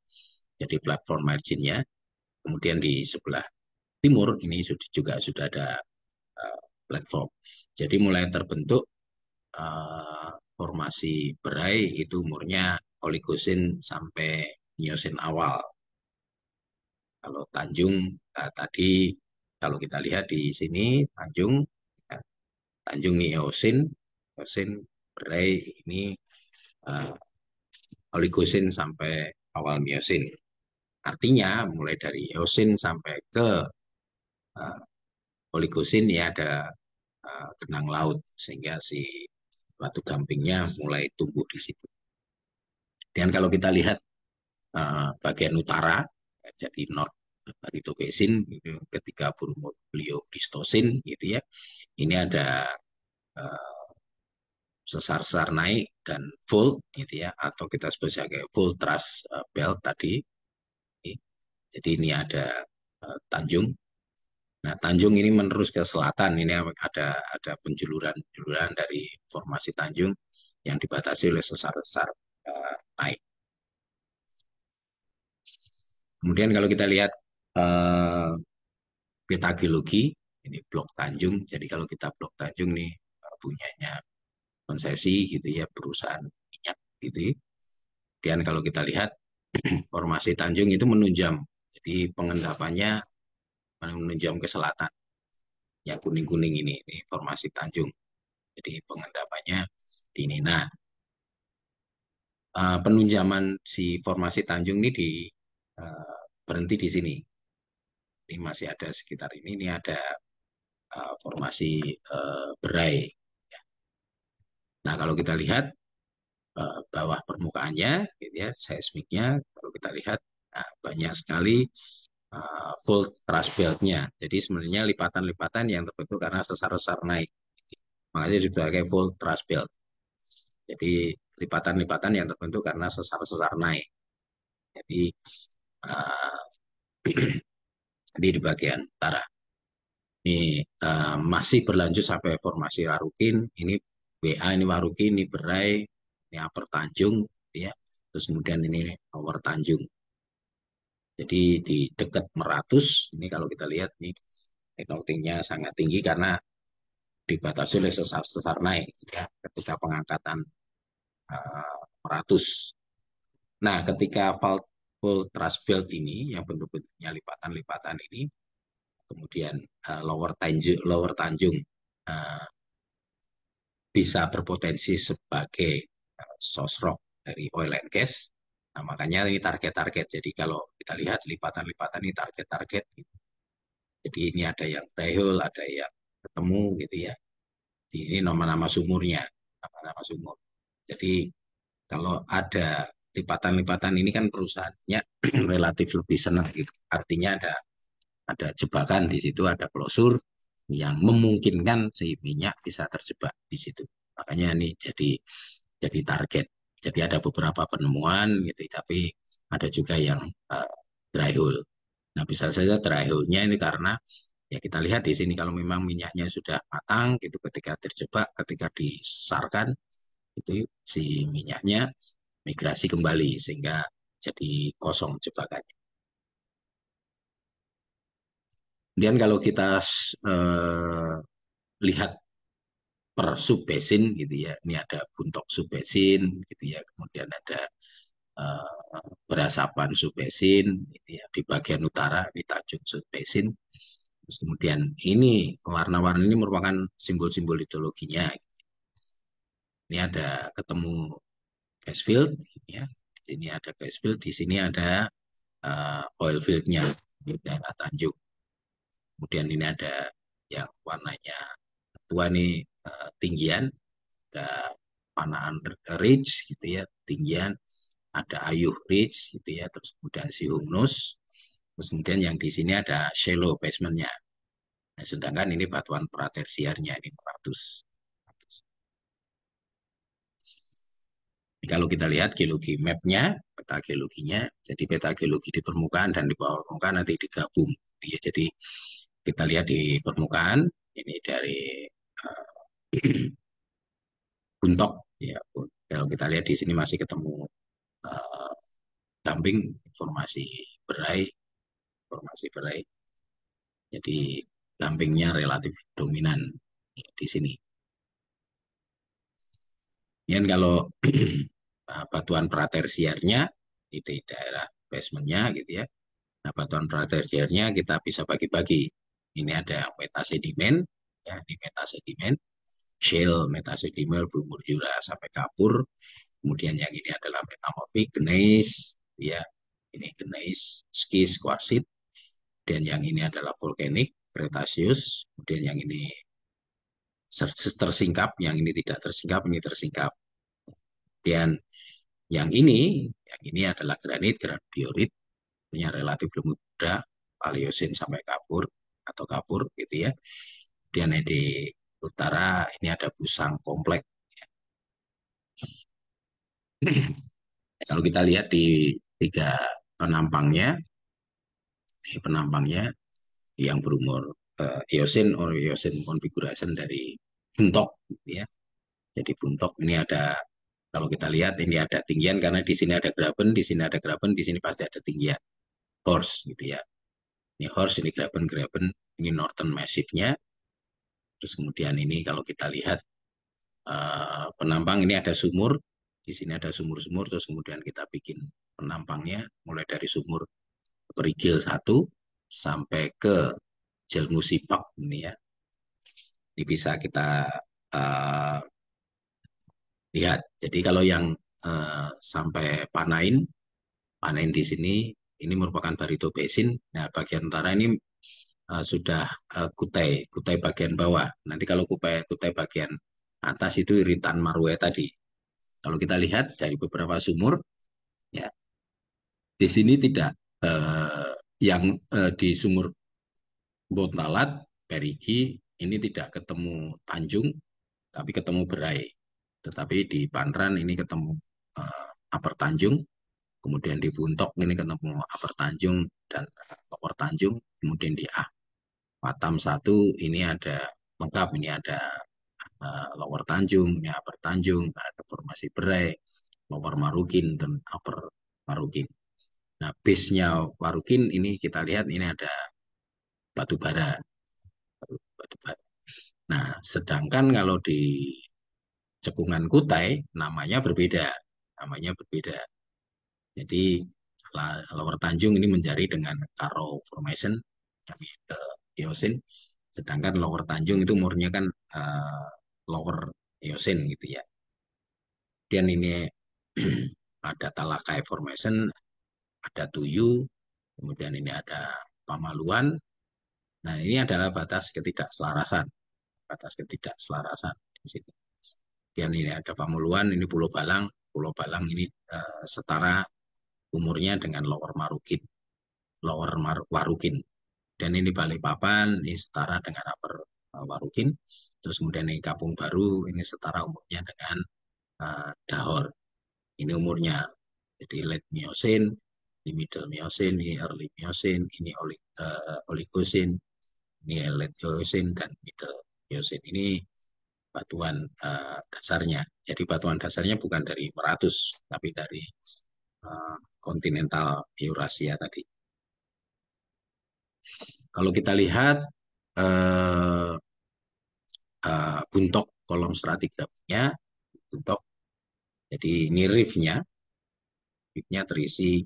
jadi platform marginnya. Kemudian di sebelah timur ini juga sudah ada platform. Jadi mulai terbentuk formasi berai itu umurnya Oligosin sampai Miosin awal. Kalau Tanjung tadi Kalau kita lihat di sini Tanjung, ya, Tanjung nih Eosin, Eosin, Berai ini uh, Oligosin sampai awal Miosin. Artinya mulai dari Eosin sampai ke uh, Oligosin ya ada genang laut sehingga si batu gampingnya mulai tumbuh di situ. Dan kalau kita lihat bagian utara, jadi North Barito Basin, gitu, ketika beliau Pleistocene gitu ya, ini ada uh, sesar-sesar naik dan fold gitu ya, atau kita sebut sebagai fold thrust belt tadi. Jadi ini ada Tanjung. Nah, Tanjung ini menerus ke selatan. Ini ada penjuluran-penjuluran dari formasi Tanjung yang dibatasi oleh sesar-sesar naik. Kemudian kalau kita lihat uh, peta geologi, ini Blok Tanjung. Jadi kalau kita Blok Tanjung nih punyanya konsesi gitu ya, perusahaan minyak gitu. Dan kalau kita lihat formasi Tanjung itu menunjam. Jadi pengendapannya menunjam ke selatan. Yang kuning-kuning ini formasi Tanjung. Jadi pengendapannya di ini. Nah, penunjaman si formasi Tanjung ini berhenti di sini. Ini masih ada sekitar ini. Ini ada formasi Berai. Nah, kalau kita lihat bawah permukaannya, gitu ya, seismiknya, kalau kita lihat banyak sekali full thrust belt-nya. Jadi sebenarnya lipatan-lipatan yang terbentuk karena sesar-sesar naik. Makanya disebut sebagai full thrust belt. Jadi lipatan-lipatan yang terbentuk karena sesar-sesar naik. Jadi uh, di bagian utara. Ini masih berlanjut sampai formasi Rarukin. Ini WA, ini Warukin, ini Berai, ini Upper Tanjung, ya. Terus kemudian ini Lower Tanjung. Jadi di dekat Meratus, ini kalau kita lihat nih, meltingnya sangat tinggi karena dibatasi oleh sesar-sesar naik, ya, ketika pengangkatan Meratus. Nah, ketika full thrust belt ini, yang bentuk-bentuknya lipatan-lipatan ini, kemudian Lower Tanjung uh, bisa berpotensi sebagai source rock dari oil and gas. Nah, makanya ini target-target. Jadi kalau kita lihat lipatan-lipatan ini target-target. Gitu. Jadi ini ada yang dry hole, ada yang ketemu gitu ya. Ini nama-nama sumurnya, nama-nama sumur. Jadi kalau ada lipatan-lipatan ini kan perusahaannya relatif lebih senang gitu. Artinya ada jebakan di situ, ada klosur yang memungkinkan si minyak bisa terjebak di situ. Makanya ini jadi target. Jadi ada beberapa penemuan gitu, tapi ada juga yang dry hole. Nah, bisa saja dry hole-nya ini karena ya kita lihat di sini kalau memang minyaknya sudah matang gitu ketika terjebak, ketika disesarkan itu si minyaknya migrasi kembali sehingga jadi kosong jebakannya. Kemudian kalau kita eh, lihat per subbasin gitu ya. Ini ada Buntok subbasin gitu ya. Kemudian ada Berasapan subbasin gitu ya. Di bagian utara di Tanjung subbasin. Terus kemudian ini warna-warni ini merupakan simbol-simbol litologinya. Ini ada ketemu gas field gitu ya. Di sini ada gas field, di sini ada oil fieldnya di daerah Tanjung. Kemudian ini ada yang warnanya tua nih tinggian, ada Panaan Ridge gitu ya, tinggian, ada Ayuh Ridge gitu ya, terus kemudian Sihungnus, terus kemudian yang di sini ada shallow basementnya. Nah, sedangkan ini batuan pratersiarnya ini 100. Kalau kita lihat geologi mapnya, peta geologinya, jadi peta geologi di permukaan dan di bawah permukaan nanti digabung. Ya, jadi kita lihat di permukaan, ini dari Buntok, ya. Kalau kita lihat di sini masih ketemu uh, Gamping, berai, formasi berai. Jadi gampingnya relatif dominan di sini. Dan kalau batuan pratersiarnya di daerah basementnya gitu ya. Nah, batuan pratersiarnya kita bisa bagi-bagi. Ini ada metasedimen, ya, di metasedimen, shale, metasedimen, berumur jura sampai kapur. Kemudian yang ini adalah metamorfik, gneiss, ya, ini gneiss, skis, kuarsit. Dan yang ini adalah volcanic, Cretaceous. Kemudian yang ini tersingkap, yang ini tidak tersingkap, ini tersingkap. Dan yang ini adalah granit, diorit, punya relatif lebih muda, Paleosin sampai kapur atau kapur gitu ya. Kemudian di utara ini ada busang kompleks. Kalau kita lihat di tiga penampangnya, ini penampangnya yang berumur Eosin or Eosin configuration dari buntok, gitu ya. Jadi buntok ini ada, kalau kita lihat ini ada tinggian karena di sini ada graben, di sini ada graben, di sini pasti ada tinggian horse gitu ya. Ini horse, ini graben, ini northern massif-nya. Terus kemudian ini kalau kita lihat penampang ini ada sumur, di sini ada sumur-sumur, terus kemudian kita bikin penampangnya mulai dari sumur Perigil 1 sampai ke Jelmusipak ini ya. Ini bisa kita uh, lihat. Jadi kalau yang sampai Panain, Panain di sini ini merupakan Barito Basin. Nah, bagian utara ini sudah Kutai, Kutai bagian bawah. Nanti kalau Kutai, Kutai bagian atas itu iritan Marue tadi. Kalau kita lihat dari beberapa sumur, ya di sini tidak yang di sumur Bontalat, Perigi ini tidak ketemu Tanjung, tapi ketemu Berai. Tetapi di Panran ini ketemu Upper Tanjung, kemudian di Buntok ini ketemu Upper Tanjung dan Lower Tanjung, kemudian di Batam 1 ini ada lengkap, ini ada Lower Tanjung, ini Upper Tanjung, ada formasi Berai, Lower Marukin, dan Upper Marukin. Nah, base-nya Warukin ini kita lihat ini ada batu bara. Batu bara. Nah, sedangkan kalau di Cekungan Kutai namanya berbeda. Namanya berbeda. Jadi Lower Tanjung ini menjadi dengan Karo Formation, kami ke Eosin. Sedangkan Lower Tanjung itu umurnya kan Lower Eosin gitu ya. Dan ini ada Talakai Formation, ada Tuyu, kemudian ini ada Pamaluan. Nah, ini adalah batas ketidakselarasan. Batas ketidakselarasan di sini. Dan ini ada Pamuluan, ini Pulau Balang. Pulau Balang ini setara umurnya dengan Lower Marukin. Warukin. Dan ini Balikpapan, ini setara dengan Upper Warukin. Terus kemudian ini Kampung Baru, ini setara umurnya dengan Dahor. Ini umurnya. Jadi late Miocene, ini middle Miocene, ini early Miocene, ini Oligocene, ini late Eocene, dan middle Miocene. Ini batuan dasarnya. Jadi batuan dasarnya bukan dari Meratus, tapi dari kontinental Eurasia tadi. Kalau kita lihat eh, buntok kolom stratigrafinya, buntok. Jadi ini reefnya terisi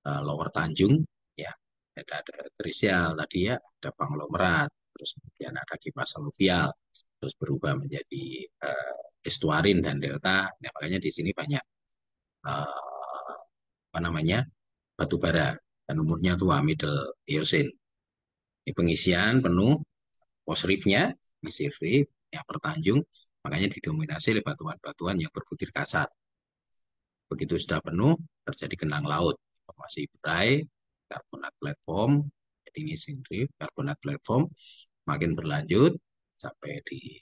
Lower Tanjung, ya, ada terisial tadi ya, ada konglomerat, terus kemudian ada kipas aluvial, terus berubah menjadi estuarin dan delta. Nah, makanya di sini banyak apa namanya batu bara dan umurnya tua middle Eocene. Ini pengisian penuh post reefnya, isi reef yang pertanjung, makanya didominasi oleh batuan-batuan yang berbutir kasar. Begitu sudah penuh, terjadi genang laut. Formasi berai, karbonat platform, jadi ini reef, karbonat platform, makin berlanjut sampai di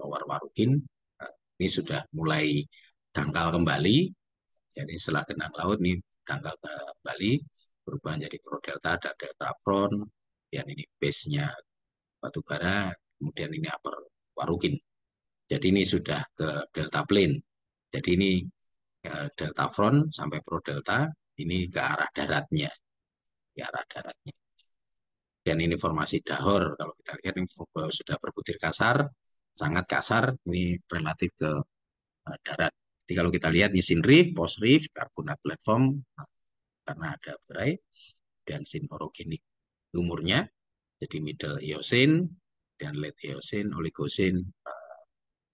Lower Warukin. Ini sudah mulai dangkal kembali. Jadi setelah genang laut ini dangkal kembali, berubah menjadi prodelta dan delta front. Dan ini base-nya batu bara, kemudian ini upper Warukin. Jadi ini sudah ke delta plane. Jadi ini delta front sampai pro delta, ini ke arah daratnya, ke arah daratnya. Dan ini formasi dahor, kalau kita lihat ini sudah berbutir kasar, sangat kasar, ini relatif ke darat. Jadi kalau kita lihat ini sin reef, post reef, karbonat platform, karena ada berai, dan sin orogenik umurnya. Jadi middle Eocene, dan late Eocene, Oligocene,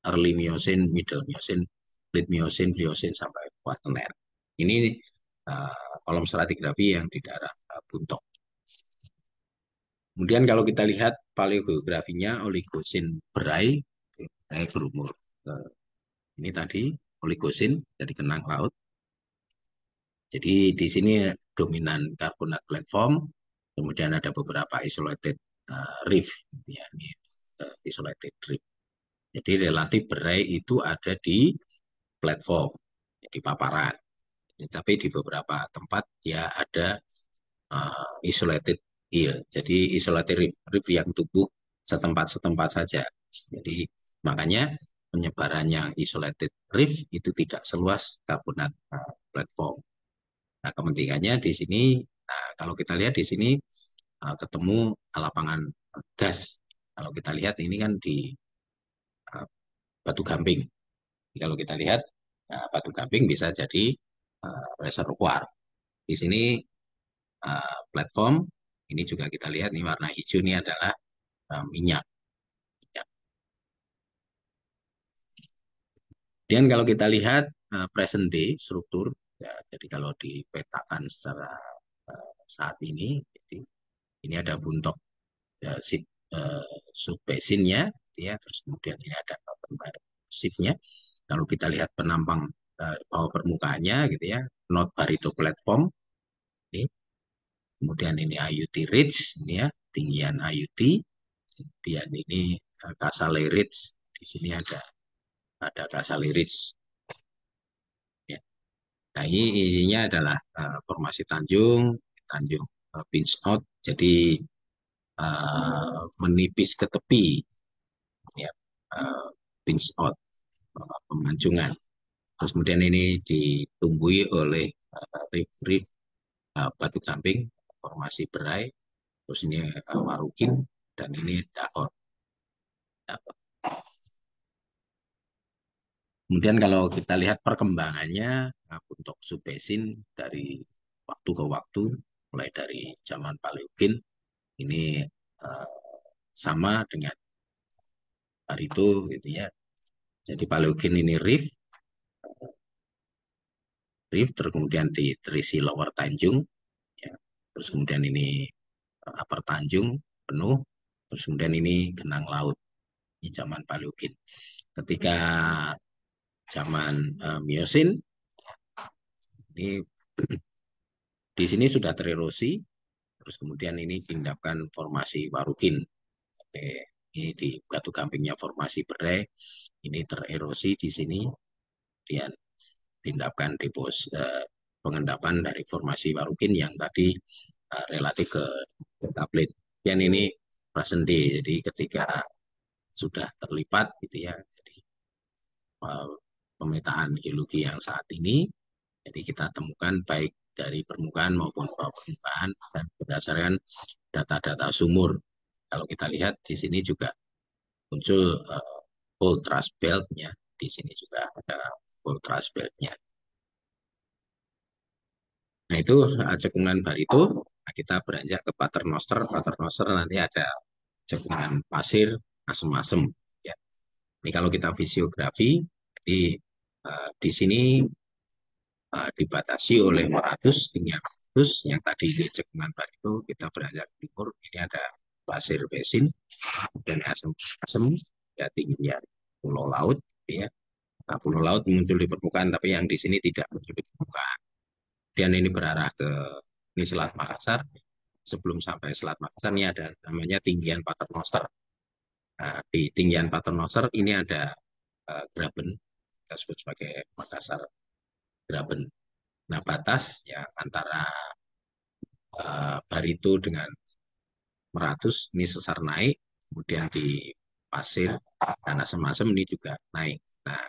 early Miocene, middle Miocene, late Miocene, Pliocene, sampai Quaternary. Ini kolom stratigrafi yang di daerah Buntok. Kemudian kalau kita lihat paleogeografinya Oligocene berai, berai berumur. Ini tadi Oligocene, jadi kenang laut. Jadi di sini dominan karbonat platform, kemudian ada beberapa isolated reef, ya, ini isolated reef. Jadi relatif berai itu ada di platform, di paparan. Tapi di beberapa tempat ya ada isolated hill. Jadi isolated reef, reef yang tumbuh setempat-setempat saja. Jadi makanya penyebarannya isolated reef itu tidak seluas karbonat platform. Nah, kepentingannya di sini, nah, kalau kita lihat di sini ketemu lapangan gas. Kalau kita lihat ini kan di Batu Gamping. Jadi kalau kita lihat Batu Gamping bisa jadi reservoir. Di sini platform ini juga kita lihat nih warna hijau ini adalah minyak. Ya. Dan kalau kita lihat present day struktur, ya, jadi kalau dipetakan secara saat ini, jadi ini ada buntok ya, subbasinnya, ya, terus kemudian ini ada shiftnya. Kalau kita lihat penampang bawah permukaannya, gitu ya, North Barito Platform, ini. Kemudian ini IUT Ridge, ini ya, tinggian IUT, kemudian ini Casale Ridge, di sini ada Casale Ridge. Ya. Nah ini isinya adalah formasi Tanjung, Tanjung pinch out, jadi menipis ke tepi, ya, pinch out, pemanjungan. Terus kemudian ini ditumbuhi oleh reef-reef Batu Gamping, formasi berai, terus ini Warukin, dan ini Dahor. Kemudian kalau kita lihat perkembangannya untuk subbasin dari waktu ke waktu, mulai dari zaman Paleogen, ini sama dengan Barito, gitu ya. Jadi Paleogen ini reef, terus kemudian terisi Lower Tanjung, ya. Terus kemudian ini Upper Tanjung penuh, terus kemudian ini genang laut di zaman Paleogen. Ketika zaman Miocene, ini di sini sudah tererosi, terus kemudian ini tindakan formasi Warukin. Oke, ini di Batu Gampingnya formasi berai, ini tererosi di sini, kemudian tindakan pengendapan dari formasi Warukin yang tadi relatif ke tablet. Dan ini present day, jadi ketika sudah terlipat, gitu ya, jadi pemetaan geologi yang saat ini, jadi kita temukan baik dari permukaan maupun bawah permukaan dan berdasarkan data-data sumur. Kalau kita lihat di sini juga muncul full trust belt-nya. Di sini juga ada full trust belt-nya. Nah itu cekungan Barito. Nah, kita beranjak ke Paternoster. Paternoster nanti ada cekungan pasir asem-asem. Ya. Ini kalau kita fisiografi, jadi di sini dibatasi oleh 100, tinggi 100, yang tadi di cekungan Barito kita beranjak ke timur. Ini ada pasir basin dan asem-asem, ya, tingginya pulau laut, ya. Nah, pulau laut muncul di permukaan, tapi yang di sini tidak muncul di permukaan. Dan ini berarah ke ini Selat Makassar. Sebelum sampai Selat Makassar ini ada namanya tinggian Paternoster. Nah, di tinggian Paternoster ini ada graben, kita sebut sebagai Makassar Graben. Nah, batas ya antara Barito dengan Meratus ini sesar naik, kemudian di pasir dan asem-asem ini juga naik. Nah,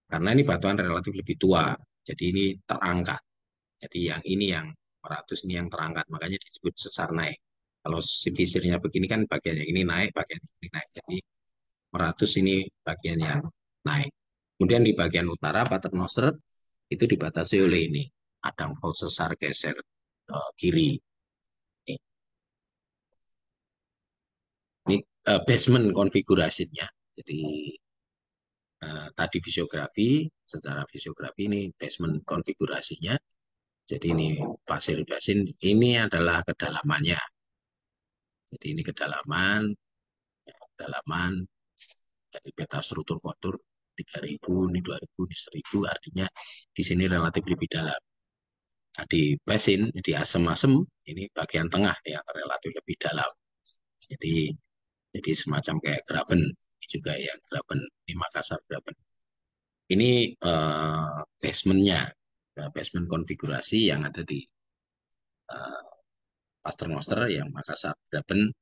karena ini batuan relatif lebih tua, jadi ini terangkat. Jadi yang ini yang 100 ini yang terangkat, makanya disebut sesar naik. Kalau visirnya begini kan bagian yang ini naik, bagian ini naik. Jadi 100 ini bagian yang naik. Kemudian di bagian utara Paternoster itu dibatasi oleh ini, Adang Fall sesar geser kiri. basement konfigurasinya. Jadi tadi fisiografi, secara fisiografi ini basement konfigurasinya. Jadi ini pasir basin, ini adalah kedalamannya. Jadi ini kedalaman dari peta struktur kontur 3.000, ini 2.000, ini 1.000, artinya di sini relatif lebih dalam. Nah, di basin, di asem-asem, ini bagian tengah yang relatif lebih dalam. Jadi semacam kayak Graben, ini juga yang Graben, ini Makassar Graben. Ini basementnya, basement konfigurasi yang ada di uh, Paternoster, yang Makassar Graben,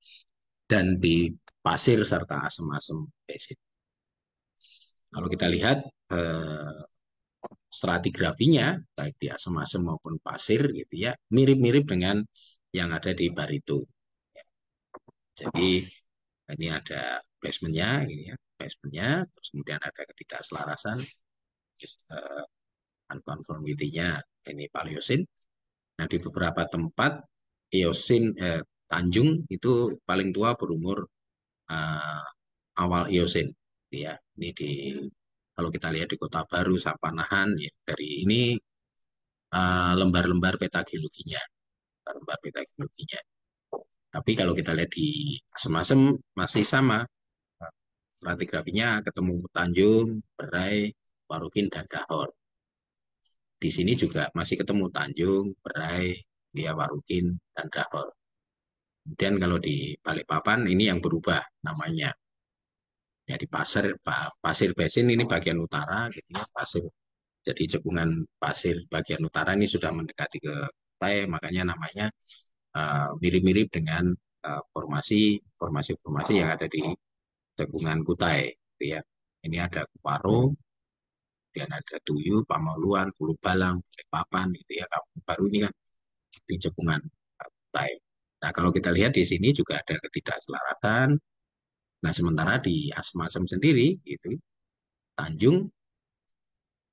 dan di pasir serta asem-asem basin. Kalau kita lihat eh, stratigrafinya, baik di asem-asem maupun pasir, gitu ya, mirip-mirip dengan yang ada di Barito. Jadi ini ada basementnya, ini ya, basementnya, terus kemudian ada ketidakselarasan, unconformity-nya ini Paleosin. Nah, di beberapa tempat Eosin Tanjung itu paling tua berumur uh, awal Eosin. Ya, ini di kalau kita lihat di Kota Baru, Sapanahan, ya, dari ini lembar-lembar peta geologinya, lembar peta geologinya. Tapi kalau kita lihat di Asem-Asem masih sama, stratigrafinya ketemu Tanjung, Berai, Warukin, dan Dahor. Di sini juga masih ketemu Tanjung, Berai, Dia Warukin, dan Dahor. Kemudian kalau di Balikpapan ini yang berubah namanya. Ya di pasir basin ini bagian utara gitu ya, pasir. Jadi cekungan pasir bagian utara ini sudah mendekati ke pantai, makanya namanya mirip-mirip dengan formasi-formasi yang ada di cekungan Kutai gitu ya. Ini ada Kuparo, kemudian ada Tuyu, Pamaluan, Pulau Balang, Balikpapan gitu ya. Kampung Baru ini kan di cekungan Kutai. Nah, kalau kita lihat di sini juga ada ketidakselaratan. Nah, sementara di Asem-Asem sendiri itu Tanjung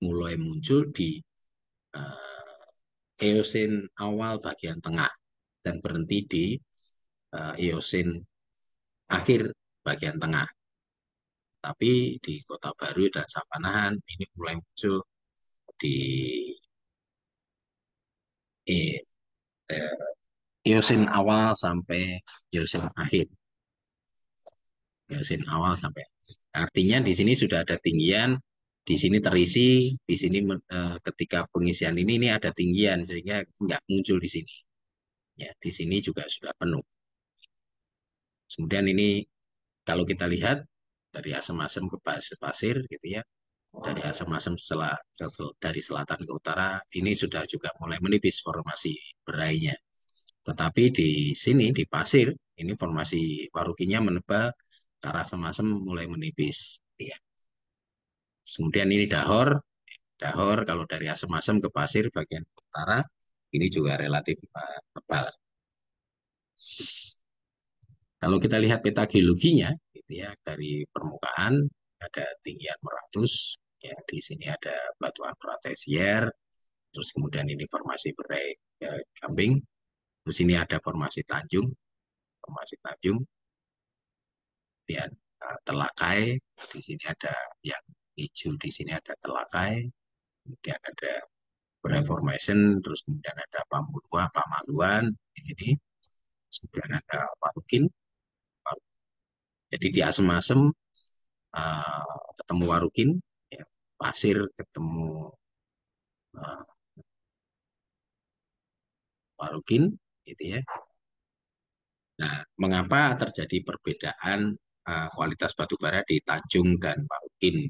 mulai muncul di Eosin awal bagian tengah dan berhenti di Eosin akhir bagian tengah. Tapi di Kota Baru dan Sapanahan ini mulai muncul di eh, eh, Eosin awal sampai Eosin akhir. Eosin awal sampai artinya di sini sudah ada tinggian, di sini terisi, di sini ketika pengisian ini ada tinggian sehingga nggak muncul di sini. Ya, di sini juga sudah penuh. Kemudian ini kalau kita lihat dari asam-asam ke pasir gitu ya, dari asam-asam dari selatan ke utara ini sudah juga mulai menipis formasi berainya. Tetapi di sini di pasir ini formasi warukinya menebal, cara asam-asam mulai menipis. Ya. Kemudian ini dahor, dahor kalau dari asam-asam ke pasir bagian utara ini juga relatif tebal. Kalau kita lihat peta geologinya, gitu ya, dari permukaan ada tinggian meratus, ya di sini ada batuan pratesier, terus kemudian ini formasi berai Gamping, terus ini ada formasi Tanjung, kemudian Telakai, di sini ada yang hijau, di sini ada Telakai, kemudian ada berai formation, terus kemudian ada Pamaluan, ini, kemudian ada Warukin, jadi di asem-asem ketemu Warukin, ya, pasir ketemu uh, Warukin, gitu ya. Nah, mengapa terjadi perbedaan kualitas batu bara di Tanjung dan Warukin?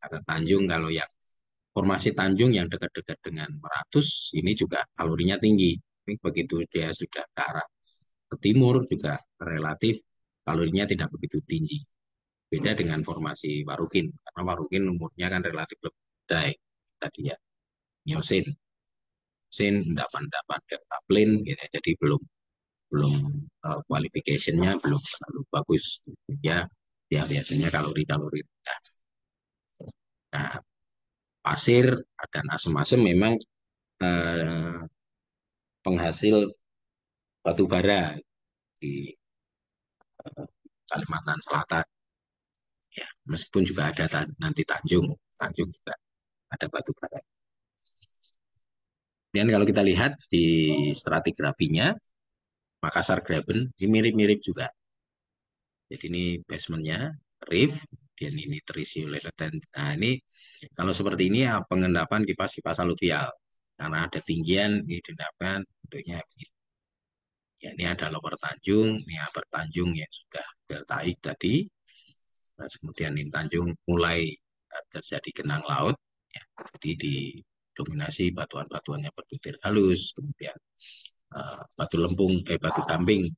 Karena Tanjung kalau yang formasi Tanjung yang dekat-dekat dengan Meratus ini juga kalorinya tinggi. Tapi begitu dia sudah ke arah ke timur juga relatif kalorinya tidak begitu tinggi. Beda dengan formasi Warukin, karena Warukin umurnya kan relatif lebih muda tadi ya, Miosin, Sin endapan-endapan delta plane gitu, jadi belum belum qualification-nya belum terlalu bagus ya, ya biasanya kalori-kalori rendah. Nah, pasir dan asam-asam memang eh, penghasil batu bara di Kalimantan Selatan. Ya, meskipun juga ada nanti Tanjung, Tanjung juga ada batu bara. Dan kalau kita lihat di stratigrafinya, Makassar Graben ini mirip-mirip juga. Jadi ini basementnya, reef, dan ini terisi oleh leten. Nah ini kalau seperti ini ya pengendapan kipas-kipas aluvial. Karena ada tinggian, ini diendapkan bentuknya begini. Ya, ini ada Lower Tanjung, ini Upper Tanjung yang sudah deltaik tadi. Terus kemudian ini Tanjung mulai terjadi genang laut. Ya, jadi didominasi batuan-batuannya berbutir halus, kemudian batu lempung, batu gamping.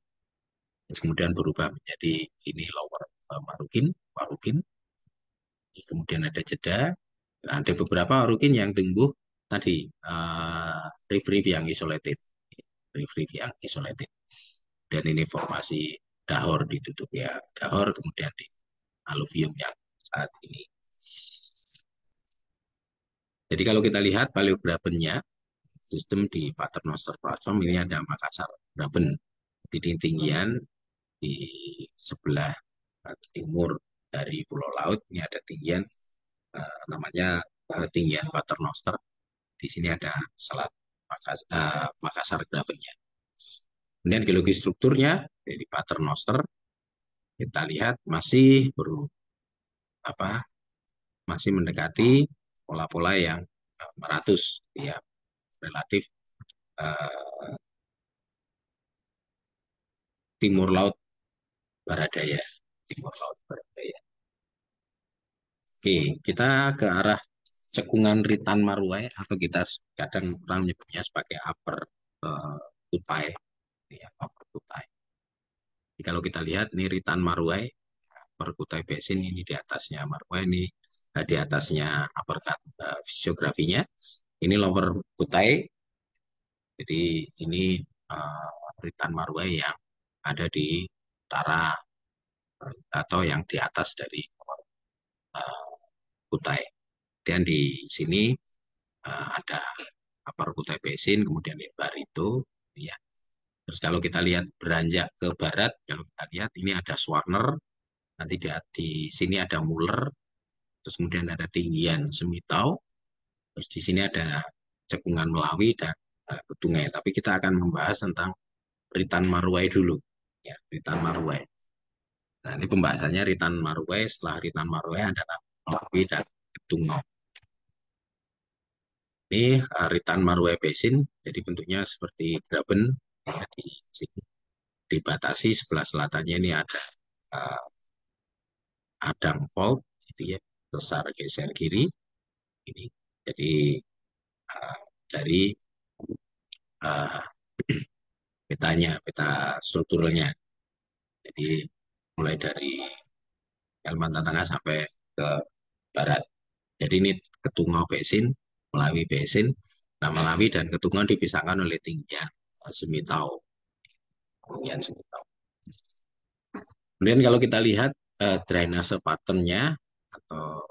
Terus kemudian berubah menjadi ini Lower Marukin, Warukin. Kemudian ada jeda. Nah, ada beberapa Warukin yang tumbuh tadi reef-reef yang isolated, reef-reef yang isolated. Dan ini formasi dahor ditutup ya dahor, kemudian di aluvium yang saat ini. Jadi kalau kita lihat paleograbennya, sistem di Paternoster Platform ini ada Makassar Graben. Di tinggian di sebelah timur dari Pulau Laut ini ada tinggian namanya tinggian Paternoster. Di sini ada Selat Makassar Grabennya. Kemudian geologi strukturnya dari Paternoster kita lihat masih apa masih mendekati pola-pola yang meratus ya, relatif uh, timur laut barat daya, timur laut barat daya. Oke, kita ke arah cekungan Ritan Marwai atau kita kadang orang menyebutnya sebagai Upper Kutai, ya, Upper Kutai. Jadi kalau kita lihat ini Ritan Marwai, Upper Kutai Basin ini di atasnya Marwai, ini di atasnya Upper fisiografinya. Ini Lower Kutai. Jadi ini Ritan Marwai yang ada di utara atau yang di atas dari uh, Kutai. Dan di sini ada Upper Kutai Basin, kemudian di Barito, ya. Terus kalau kita lihat beranjak ke barat, kalau kita lihat ini ada Swarner, nanti di sini ada Muller, terus kemudian ada tinggian Semitau, terus di sini ada cekungan Melawi dan Betungai. Tapi kita akan membahas tentang Ritan Marwai dulu, ya Ritan Marwai. Nah ini pembahasannya Ritan Marwai. Setelah Ritan Marwai adalah Melawi dan Betungai. Ini Ritan Marwai Basin, jadi bentuknya seperti graben ya, di sini dibatasi sebelah selatannya ini ada uh, Adang Fault, gitu ya, besar geser kiri ini. Jadi uh, dari uh, petanya, peta strukturalnya. Jadi mulai dari Kalimantan Tengah sampai ke barat. Jadi ini Ketungau Basin, Melawi Basin. Nah, Melawi dan Ketungau dipisahkan oleh tinggian Semitau. Tinggian Semitau. Kemudian kalau kita lihat drainase pattern-nya atau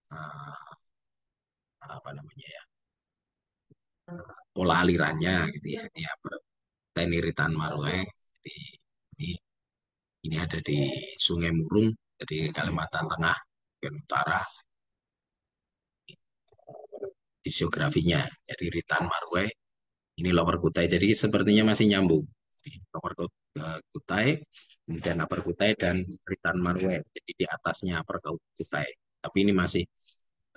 uh, apa namanya ya, pola alirannya gitu ya. Ini apa? Teniritan Marwai. Jadi, ini, ini ada di Sungai Murung, jadi Kalimantan Tengah, dan Utara, isiografinya. Jadi Ritan Marwai, ini Lower Kutai. Jadi sepertinya masih nyambung. Lower Kutai, kemudian Upper Kutai, dan Ritan Marwai. Jadi di atasnya Upper Kutai. Tapi ini masih,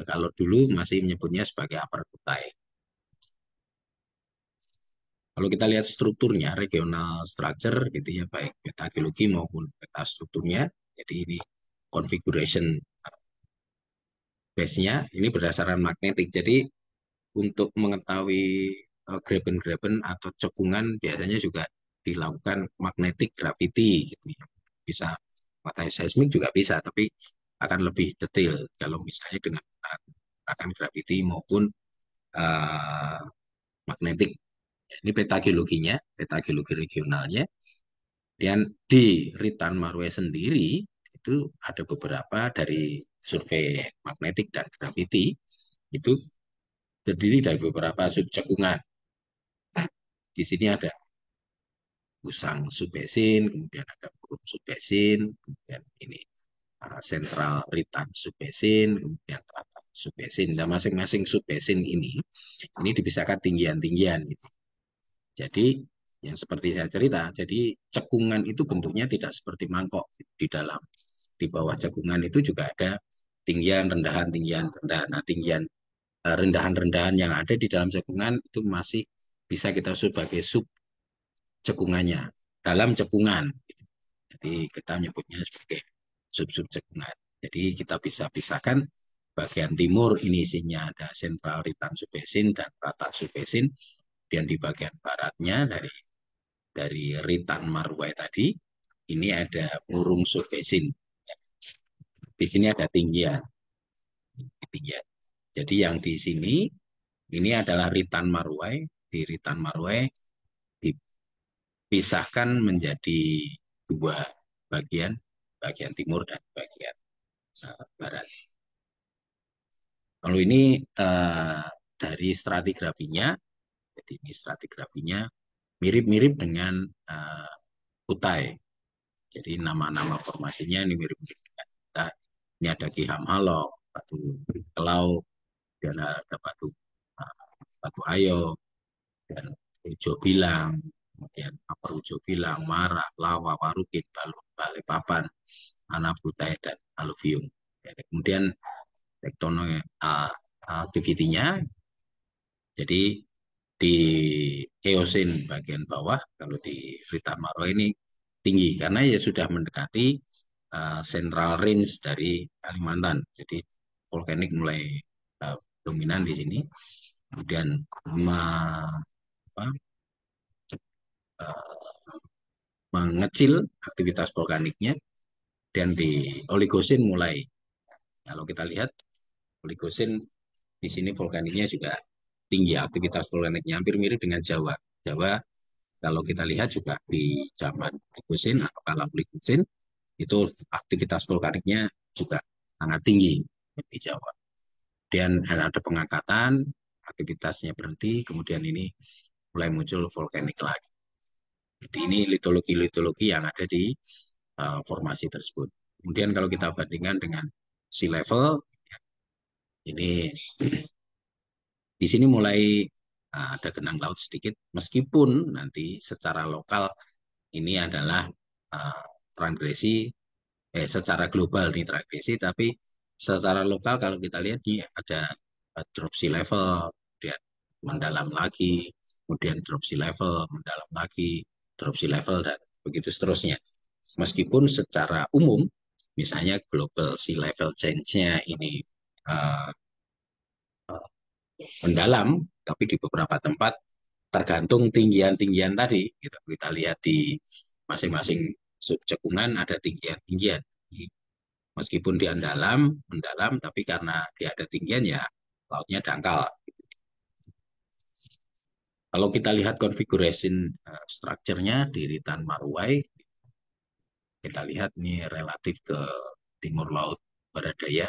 kalau dulu masih menyebutnya sebagai Upper Kutai. Kalau kita lihat strukturnya, regional structure gitu ya, baik peta geologi maupun peta strukturnya, jadi ini configuration base-nya ini berdasarkan magnetik. Jadi untuk mengetahui graben-graben atau cekungan biasanya juga dilakukan magnetic gravity gitu ya. Bisa matahari seismik juga bisa, tapi akan lebih detail kalau misalnya dengan menggunakan gravity maupun uh, magnetik. Ini peta geologinya, peta geologi regionalnya. Dan di Ritan Marwe sendiri itu ada beberapa dari survei magnetik dan gravity itu terdiri dari beberapa subcekungan. Di sini ada Usang Subesin, kemudian ada grup subbasin, kemudian ini sentral ritan subbasin, kemudian rata subbasin. Dan masing-masing subbasin ini dipisahkan tinggian-tinggian gitu. Jadi yang seperti saya cerita, jadi cekungan itu bentuknya tidak seperti mangkok di dalam. Di bawah cekungan itu juga ada tinggian, rendahan, tinggian, rendahan. Nah, tinggian rendahan-rendahan yang ada di dalam cekungan itu masih bisa kita sebagai sub cekungannya dalam cekungan. Jadi kita menyebutnya sebagai sub-sub cekungan. Jadi kita bisa pisahkan bagian timur ini isinya ada sentral ritan subbasin dan rata subbasin. Dan di bagian baratnya dari ritan marwai tadi ini ada murung subbasin. Di sini ada tinggian. Tinggian. Jadi yang di sini ini adalah ritan marwai. Di ritan marwai dipisahkan menjadi dua bagian, bagian timur dan bagian barat. Kalau ini dari stratigrafinya, jadi ini stratigrafinya mirip-mirip dengan Kutai. Jadi nama-nama formasinya ini mirip-mirip dengan Kutai. Ini ada Ki Hamhalong, Batu Kelau, dan ada Batu Ayo, dan Ujo Bilang, kemudian Upper Ujo Bilang, Marak, Lawa, Warukin, Balikpapan, Anabutai, dan Aluvium. Kemudian tektonik aktivitinya, jadi di Eosin bagian bawah, kalau di Ritamaro ini tinggi, karena ya sudah mendekati Central Range dari Kalimantan. Jadi volkanik mulai dominan di sini. Kemudian apa, uh, mengecil aktivitas volkaniknya, dan di Oligosin mulai. Kalau kita lihat Oligosin di sini volkaniknya juga tinggi, aktivitas volkaniknya hampir mirip dengan Jawa. Jawa kalau kita lihat juga di zaman Oligosin atau kala Oligosin itu aktivitas volkaniknya juga sangat tinggi di Jawa. Dan ada pengangkatan, aktivitasnya berhenti, kemudian ini mulai muncul volkanik lagi. Jadi ini litologi-litologi yang ada di formasi tersebut. Kemudian kalau kita bandingkan dengan sea level, ini di sini mulai ada genang laut sedikit, meskipun nanti secara lokal ini adalah uh, transgresi, secara global ini transgresi, tapi secara lokal kalau kita lihat ini ada drop sea level, kemudian mendalam lagi, kemudian drop sea level, mendalam lagi, drop sea level, dan begitu seterusnya. Meskipun secara umum, misalnya global sea level change-nya ini uh, mendalam, tapi di beberapa tempat tergantung tinggian-tinggian tadi. Gitu. Kita lihat di masing-masing subcekungan ada tinggian-tinggian. Meskipun dia mendalam, tapi karena dia ada tinggian ya lautnya dangkal. Kalau kita lihat konfigurasi strukturnya di Ritan Marwai, kita lihat ini relatif ke timur laut barat daya.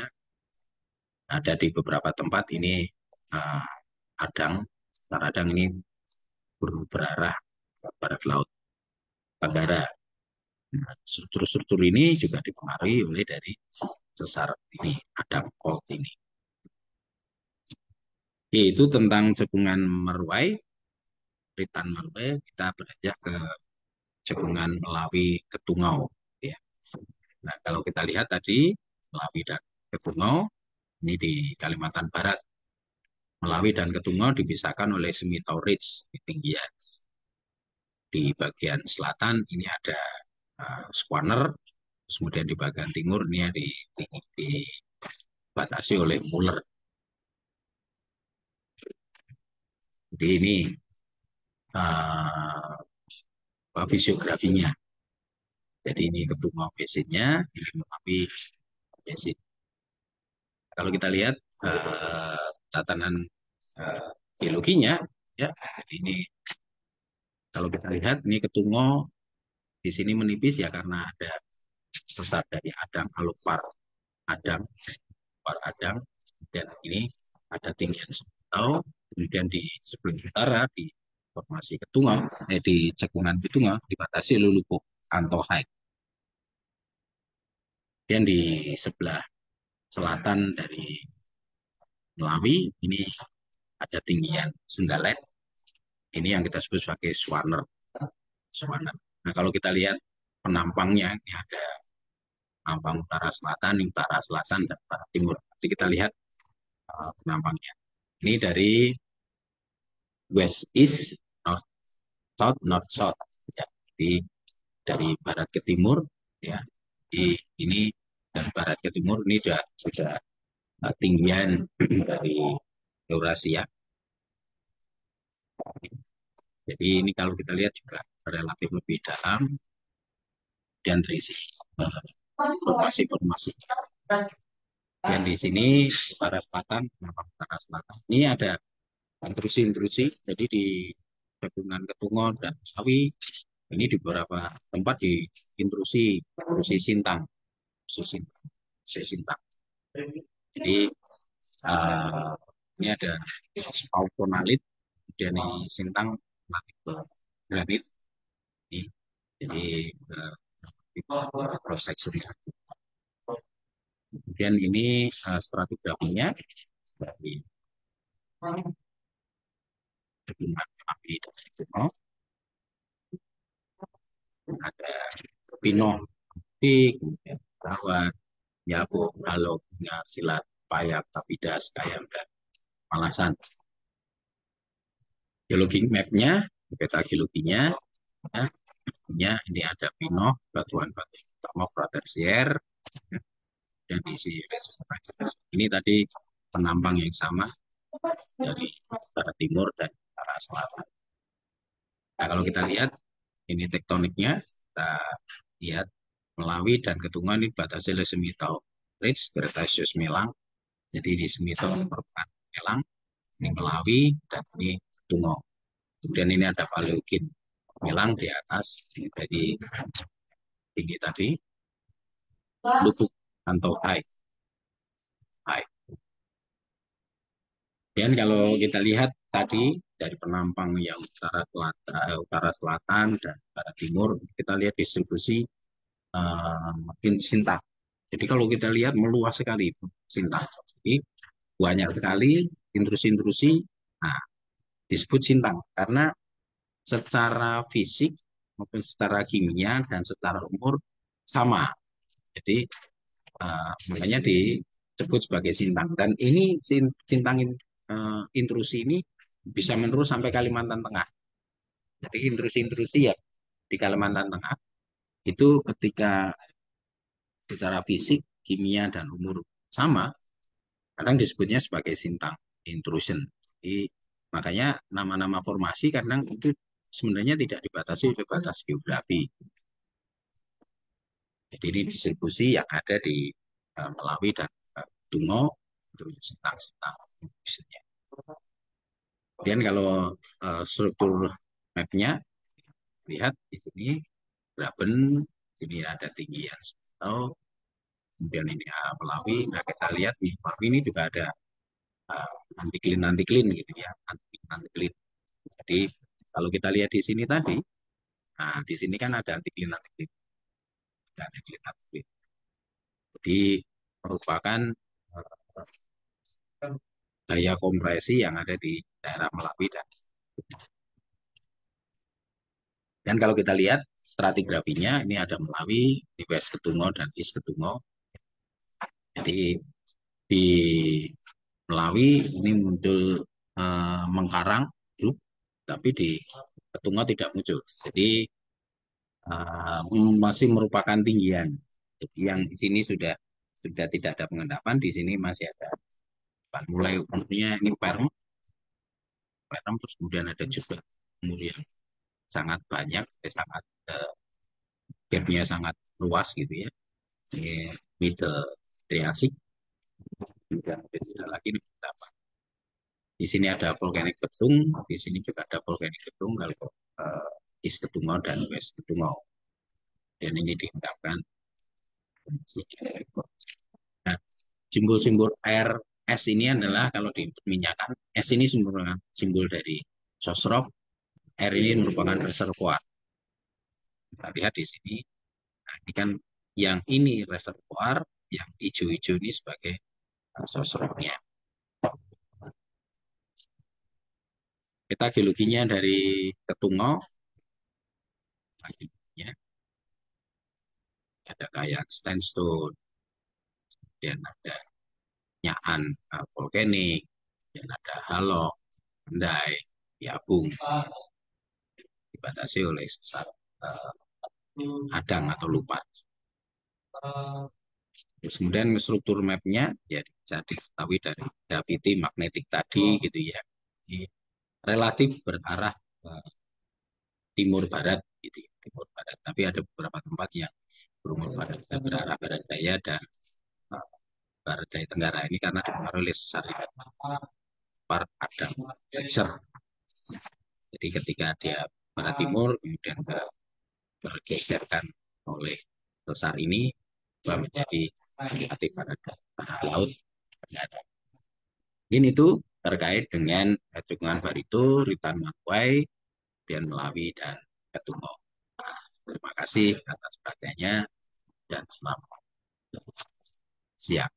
Ada di beberapa tempat ini uh, adang, secara adang ini berarah ke barat laut Tenggara. Nah, struktur-struktur ini juga dipengaruhi oleh dari sesar ini, adang fault ini. Yaitu tentang cekungan Merwai, Ritan Merwai, kita beranjak ke cekungan Melawi Ketungau. Ya. Nah, kalau kita lihat tadi, Melawi dan Ketungau, ini di Kalimantan Barat. Melawi dan Ketungau dipisahkan oleh Semitau Ridge, ketinggian. Di bagian selatan ini ada Squaner, kemudian di bagian timur ini dibatasi oleh Muller. Jadi ini fisiografinya. Jadi ini Ketungau basinnya, ini Melawi basin. Kalau kita lihat tatanan geologinya, ya ini kalau kita lihat ini Ketungau di sini menipis ya karena ada sesar dari Adang Alupar Adang, Alupar Adang, dan ini ada tinggian Semitau, kemudian di sebelah utara di formasi Ketungau, di cekungan Ketungau dibatasi oleh Lubuk Antohai. Dan di sebelah selatan dari Melawi ini ada tinggian Sundaland. Ini yang kita sebut sebagai Swaner. Swaner. Nah, kalau kita lihat penampangnya, ini ada penampang utara selatan, dan barat timur. Jadi kita lihat penampangnya. Ini dari west east, north south, north south. Ya. Jadi dari barat ke timur, ya. Jadi ini dari barat ke timur ini sudah tinggian dari Eurasia. Jadi ini kalau kita lihat juga relatif lebih dalam dan terisi informasi-informasi. Dan di sini utara selatan, utara selatan. Ini ada intrusi-intrusi. Jadi di Cekungan Ketungo dan Sawi ini di beberapa tempat di intrusi Sintang, intrusi Sintang. Jadi uh, ini ada spautonalit, kemudian ini Sintang granit. Ini, jadi cross section. Kemudian ini stratigrafinya dari hubungan api dan gunung. Ada Pino, kemudian Rawat, Yapo, Alok, Silat, Payak, Tapidas, Kayam, dan Malasan. Geologi mapnya, peta geologinya, ya, ini ada Pino, batuan-batuan utama fratersier, dan isi ini tadi penambang yang sama dari utara timur dan utara selatan. Nah, kalau kita lihat ini tektoniknya, kita lihat Melawi dan Ketungan ini batasnya oleh Semitau Ridge, Cretaceous Melang. Jadi di Semitau merupakan Melang, ini Melawi, dan ini Ketungan. Kemudian ini ada Paleogene Melang di atas, ini jadi tinggi tadi, lubuk atau high. Dan kalau kita lihat tadi dari penampang yang utara selatan dan barat timur, kita lihat distribusi Sintang. Jadi kalau kita lihat meluas sekali Sintang. Jadi banyak sekali intrusi-intrusi. Nah, disebut Sintang karena secara fisik maupun secara kimia dan secara umur sama. Jadi makanya disebut sebagai Sintang. Dan ini Sintang intrusi ini bisa menerus sampai Kalimantan Tengah. Jadi intrusi-intrusi ya di Kalimantan Tengah itu ketika secara fisik, kimia, dan umur sama, kadang disebutnya sebagai Sintang intrusion. Jadi, makanya nama-nama formasi kadang itu sebenarnya tidak dibatasi oleh batas geografi. Jadi ini distribusi yang ada di Melawi dan Tungo, itu Sintang-Sintang intrusionnya. Kemudian kalau struktur mapnya, lihat di sini Graben, ini ada tinggian atau kemudian ini Melawi. Nah, kita lihat di Melawi ini juga ada antiklin gitu ya, antiklin. Jadi kalau kita lihat di sini tadi, nah di sini kan ada antiklin, ada antiklin. Jadi merupakan daya kompresi yang ada di daerah Melawi dan kalau kita lihat stratigrafinya ini ada Melawi, di West Ketungo dan East Ketungo. Jadi di Melawi ini muncul mengkarang grup, tapi di Ketungo tidak muncul. Jadi masih merupakan tinggian. Jadi yang di sini sudah tidak ada pengendapan, di sini masih ada. Mulai umurnya ini perm terus kemudian ada juga umur yang sangat banyak, sangat gapnya sangat luas gitu ya. Ini middle Triasik, dan tidak lagi ini pendapat. Di sini ada volkanik Betung, di sini juga ada volkanik Betung kalau East Ketungau dan West Ketungau. Dan ini diungkapkan. Nah, simbol-simbol air es ini adalah kalau di perminyakan, es ini simbol dari sosro, air ini merupakan reservoir. Kita lihat di sini, nah ini kan yang ini reservoir, yang hijau-hijau ini sebagai sosrodnya. Peta geologinya dari Ketungo, geologinya ada kayak sandstone, dan ada nyaan volkanik, dan ada halok, andai, diabung, dibatasi oleh sesar uh, adang atau lupa. Terus kemudian struktur mapnya ya bisa diketahui dari gravity magnetik tadi gitu ya. Jadi, relatif berarah timur barat gitu ya, timur barat. Tapi ada beberapa tempat yang berumur barat berarah barat daya dan uh, barat daya tenggara ini karena dipengaruhi oleh sesar part adang glacier. Jadi ketika dia barat timur kemudian bergeserkan oleh sesar ini menjadi relatif barat laut tenggara. Ini tuh terkait dengan cekungan Barito, Ritan Matwai, dan Melawi, dan Ketungo. Nah, terima kasih atas perhatiannya dan selamat siang.